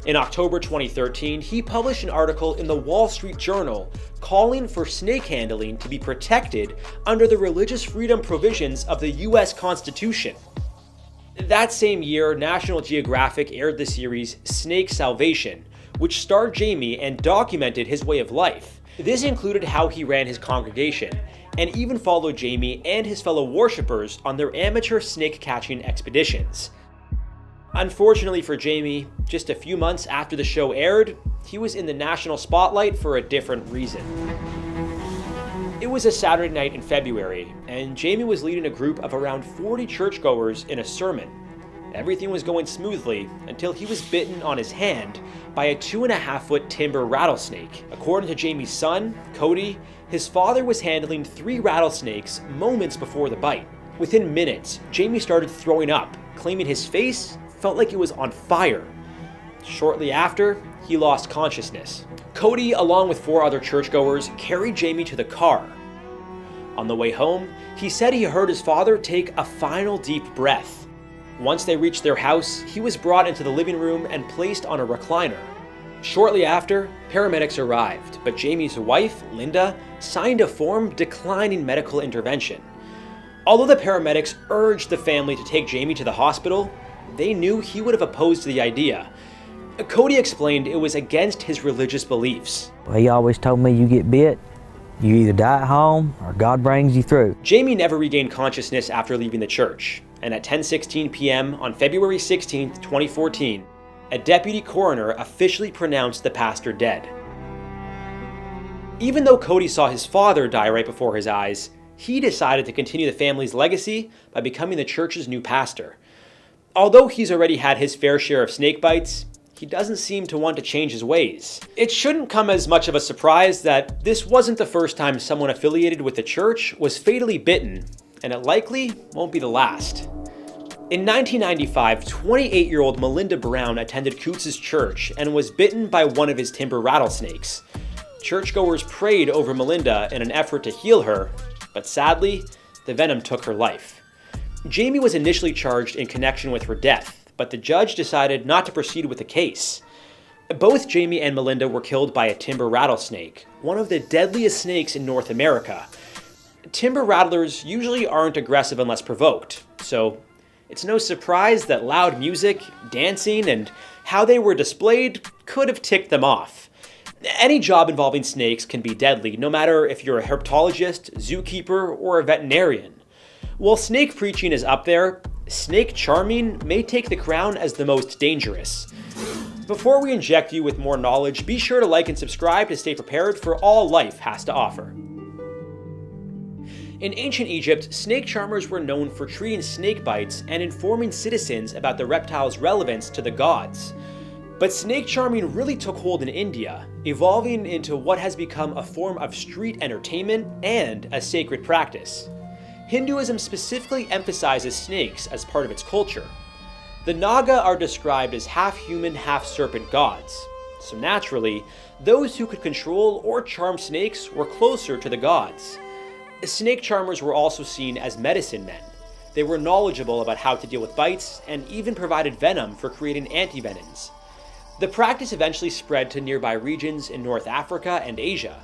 In October 2013, he published an article in the Wall Street Journal calling for snake handling to be protected under the religious freedom provisions of the US Constitution. That same year, National Geographic aired the series Snake Salvation, which starred Jamie and documented his way of life. This included how he ran his congregation, and even followed Jamie and his fellow worshippers on their amateur snake catching expeditions. Unfortunately for Jamie, just a few months after the show aired, he was in the national spotlight for a different reason. It was a Saturday night in February, and Jamie was leading a group of around 40 churchgoers in a sermon. Everything was going smoothly until he was bitten on his hand by a 2.5-foot timber rattlesnake. According to Jamie's son, Cody, his father was handling 3 rattlesnakes moments before the bite. Within minutes, Jamie started throwing up, claiming his face felt like it was on fire. Shortly after, he lost consciousness. Cody, along with 4 other churchgoers, carried Jamie to the car. On the way home, he said he heard his father take a final deep breath. Once they reached their house, he was brought into the living room and placed on a recliner. Shortly after, paramedics arrived, but Jamie's wife, Linda, signed a form declining medical intervention. Although the paramedics urged the family to take Jamie to the hospital, they knew he would have opposed the idea. Cody explained it was against his religious beliefs. He always told me, you get bit, you either die at home or God brings you through. Jamie never regained consciousness after leaving the church, and at 10:16 p.m. on February 16, 2014, a deputy coroner officially pronounced the pastor dead. Even though Cody saw his father die right before his eyes, he decided to continue the family's legacy by becoming the church's new pastor. Although he's already had his fair share of snake bites, he he doesn't seem to want to change his ways. It shouldn't come as much of a surprise that this wasn't the first time someone affiliated with the church was fatally bitten, and it likely won't be the last. In 1995, 28-year-old Melinda Brown attended Coots' church and was bitten by one of his timber rattlesnakes. Churchgoers prayed over Melinda in an effort to heal her, but sadly, the venom took her life. Jamie was initially charged in connection with her death, but the judge decided not to proceed with the case. Both Jamie and Melinda were killed by a timber rattlesnake, one of the deadliest snakes in North America. Timber rattlers usually aren't aggressive unless provoked, so it's no surprise that loud music, dancing, and how they were displayed could have ticked them off. Any job involving snakes can be deadly, no matter if you're a herpetologist, zookeeper, or a veterinarian. While snake preaching is up there, snake charming may take the crown as the most dangerous. Before we inject you with more knowledge, be sure to like and subscribe to stay prepared for all life has to offer. In ancient Egypt, snake charmers were known for treating snake bites and informing citizens about the reptile's relevance to the gods. But snake charming really took hold in India, evolving into what has become a form of street entertainment and a sacred practice. Hinduism specifically emphasizes snakes as part of its culture. The Naga are described as half-human, half-serpent gods. So naturally, those who could control or charm snakes were closer to the gods. Snake charmers were also seen as medicine men. They were knowledgeable about how to deal with bites and even provided venom for creating antivenoms. The practice eventually spread to nearby regions in North Africa and Asia,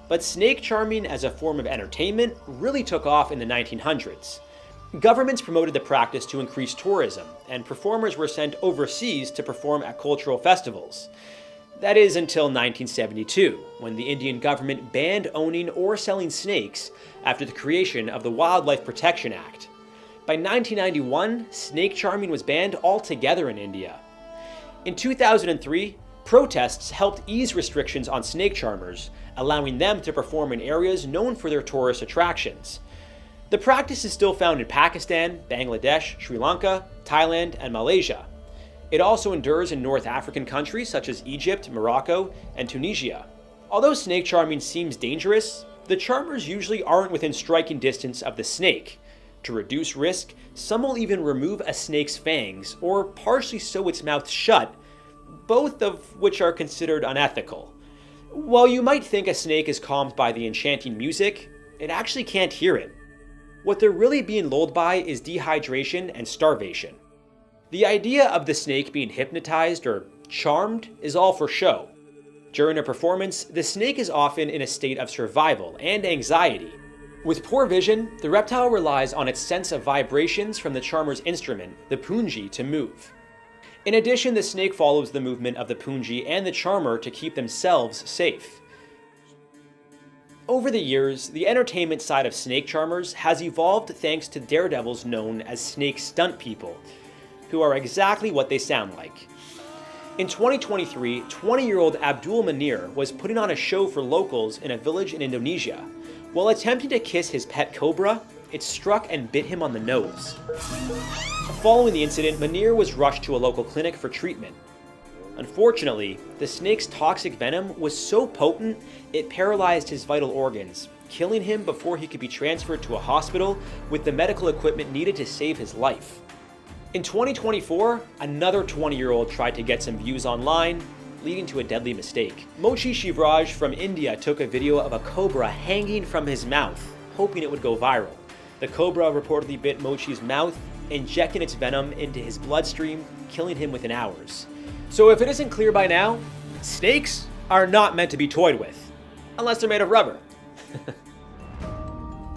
but snake charming as a form of entertainment really took off in the 1900s. Governments promoted the practice to increase tourism, and performers were sent overseas to perform at cultural festivals. That is until 1972, when the Indian government banned owning or selling snakes after the creation of the Wildlife Protection Act. By 1991, snake charming was banned altogether in India. In 2003, protests helped ease restrictions on snake charmers, allowing them to perform in areas known for their tourist attractions. The practice is still found in Pakistan, Bangladesh, Sri Lanka, Thailand, and Malaysia. It also endures in North African countries such as Egypt, Morocco, and Tunisia. Although snake charming seems dangerous, the charmers usually aren't within striking distance of the snake. To reduce risk, some will even remove a snake's fangs or partially sew its mouth shut, both of which are considered unethical. While you might think a snake is calmed by the enchanting music, it actually can't hear it. What they're really being lulled by is dehydration and starvation. The idea of the snake being hypnotized or charmed is all for show. During a performance, the snake is often in a state of survival and anxiety. With poor vision, the reptile relies on its sense of vibrations from the charmer's instrument, the punji, to move. In addition, the snake follows the movement of the punji and the charmer to keep themselves safe. Over the years, the entertainment side of snake charmers has evolved thanks to daredevils known as snake stunt people, who are exactly what they sound like. In 2023, 20-year-old Abdul Manir was putting on a show for locals in a village in Indonesia. While attempting to kiss his pet cobra, it struck and bit him on the nose. Following the incident, Manir was rushed to a local clinic for treatment. Unfortunately, the snake's toxic venom was so potent it paralyzed his vital organs, killing him before he could be transferred to a hospital with the medical equipment needed to save his life. In 2024, another 20-year-old tried to get some views online, leading to a deadly mistake. Mochi Shivraj from India took a video of a cobra hanging from his mouth, hoping it would go viral. The cobra reportedly bit Mochi's mouth, injecting its venom into his bloodstream, killing him within hours. So if it isn't clear by now, snakes are not meant to be toyed with, unless they're made of rubber.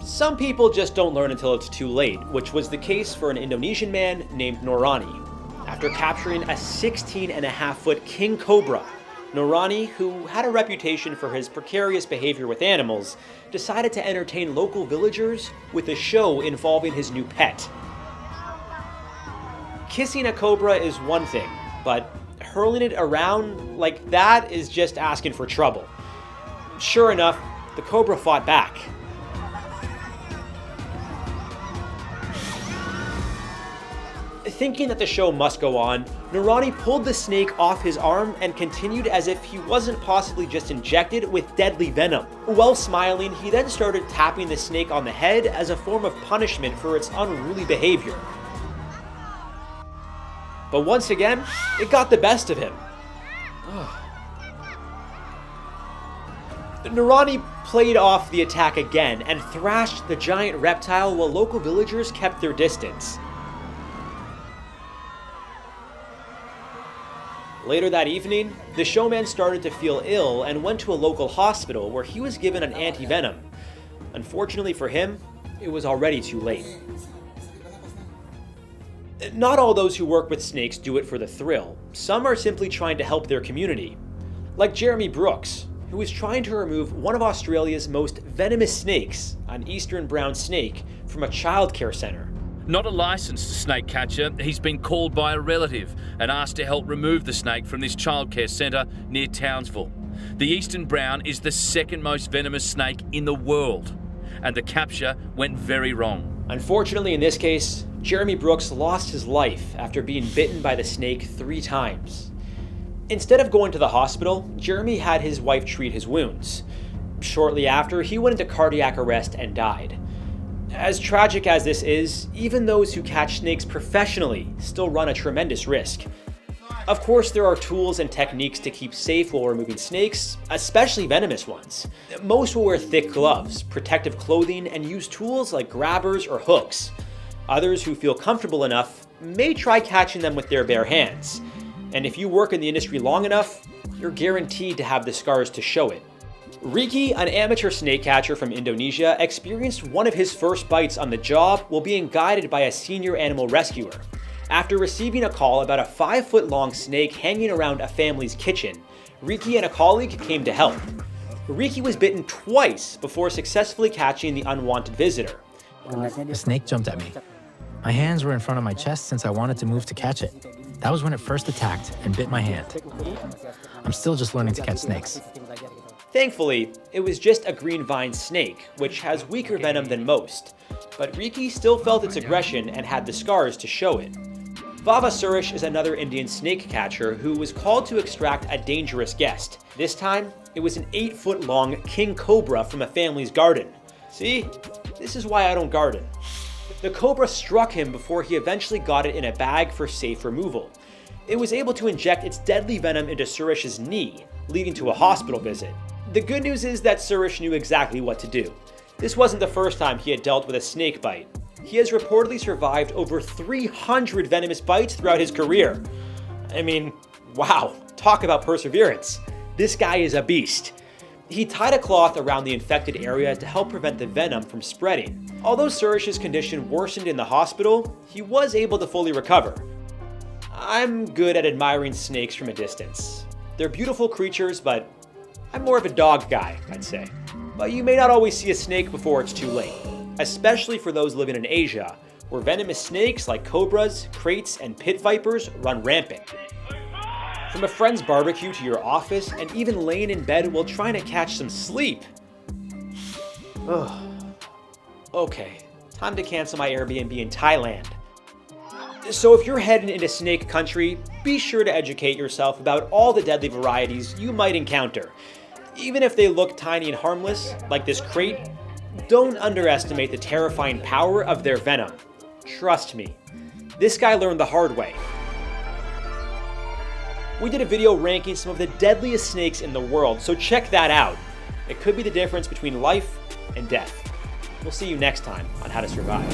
Some people just don't learn until it's too late, which was the case for an Indonesian man named Norani. After capturing a 16.5-foot king cobra, Norani, who had a reputation for his precarious behavior with animals, decided to entertain local villagers with a show involving his new pet. Kissing a cobra is one thing, but hurling it around like that is just asking for trouble. Sure enough, the cobra fought back. Thinking that the show must go on, Nurani pulled the snake off his arm and continued as if he wasn't possibly just injected with deadly venom. While smiling, he then started tapping the snake on the head as a form of punishment for its unruly behavior. But once again, it got the best of him. Nurani played off the attack again and thrashed the giant reptile while local villagers kept their distance. Later that evening, the showman started to feel ill and went to a local hospital where he was given an anti-venom. Unfortunately for him, it was already too late. Not all those who work with snakes do it for the thrill. Some are simply trying to help their community. Like Jeremy Brooks, who is trying to remove one of Australia's most venomous snakes, an eastern brown snake, from a childcare centre. Not a licensed snake catcher, he's been called by a relative and asked to help remove the snake from this childcare centre near Townsville. The eastern brown is the second most venomous snake in the world, and the capture went very wrong. Unfortunately, in this case, Jeremy Brooks lost his life after being bitten by the snake 3 times. Instead of going to the hospital, Jeremy had his wife treat his wounds. Shortly after, he went into cardiac arrest and died. As tragic as this is, even those who catch snakes professionally still run a tremendous risk. Of course, there are tools and techniques to keep safe while removing snakes, especially venomous ones. Most will wear thick gloves, protective clothing, and use tools like grabbers or hooks. Others who feel comfortable enough may try catching them with their bare hands. And if you work in the industry long enough, you're guaranteed to have the scars to show it. Riki, an amateur snake catcher from Indonesia, experienced one of his first bites on the job while being guided by a senior animal rescuer. After receiving a call about a 5-foot-long snake hanging around a family's kitchen, Riki and a colleague came to help. Riki was bitten twice before successfully catching the unwanted visitor. The snake jumped at me. My hands were in front of my chest since I wanted to move to catch it. That was when it first attacked and bit my hand. I'm still just learning to catch snakes. Thankfully, it was just a green vine snake, which has weaker venom than most, but Riki still felt its aggression and had the scars to show it. Vava Suresh is another Indian snake catcher who was called to extract a dangerous guest. This time, it was an 8-foot-long king cobra from a family's garden. See? This is why I don't garden. The cobra struck him before he eventually got it in a bag for safe removal. It was able to inject its deadly venom into Suresh's knee, leading to a hospital visit. The good news is that Suresh knew exactly what to do. This wasn't the first time he had dealt with a snake bite. He has reportedly survived over 300 venomous bites throughout his career. I mean, wow, talk about perseverance. This guy is a beast. He tied a cloth around the infected area to help prevent the venom from spreading. Although Suresh's condition worsened in the hospital, he was able to fully recover. I'm good at admiring snakes from a distance. They're beautiful creatures, but I'm more of a dog guy, I'd say. But you may not always see a snake before it's too late, especially for those living in Asia, where venomous snakes like cobras, kraits, and pit vipers run rampant. From a friend's barbecue to your office, and even laying in bed while trying to catch some sleep. Ugh. Okay, time to cancel my Airbnb in Thailand. So if you're heading into snake country, be sure to educate yourself about all the deadly varieties you might encounter. Even if they look tiny and harmless, like this krait, don't underestimate the terrifying power of their venom. Trust me, this guy learned the hard way. We did a video ranking some of the deadliest snakes in the world, so check that out. It could be the difference between life and death. We'll see you next time on How to Survive.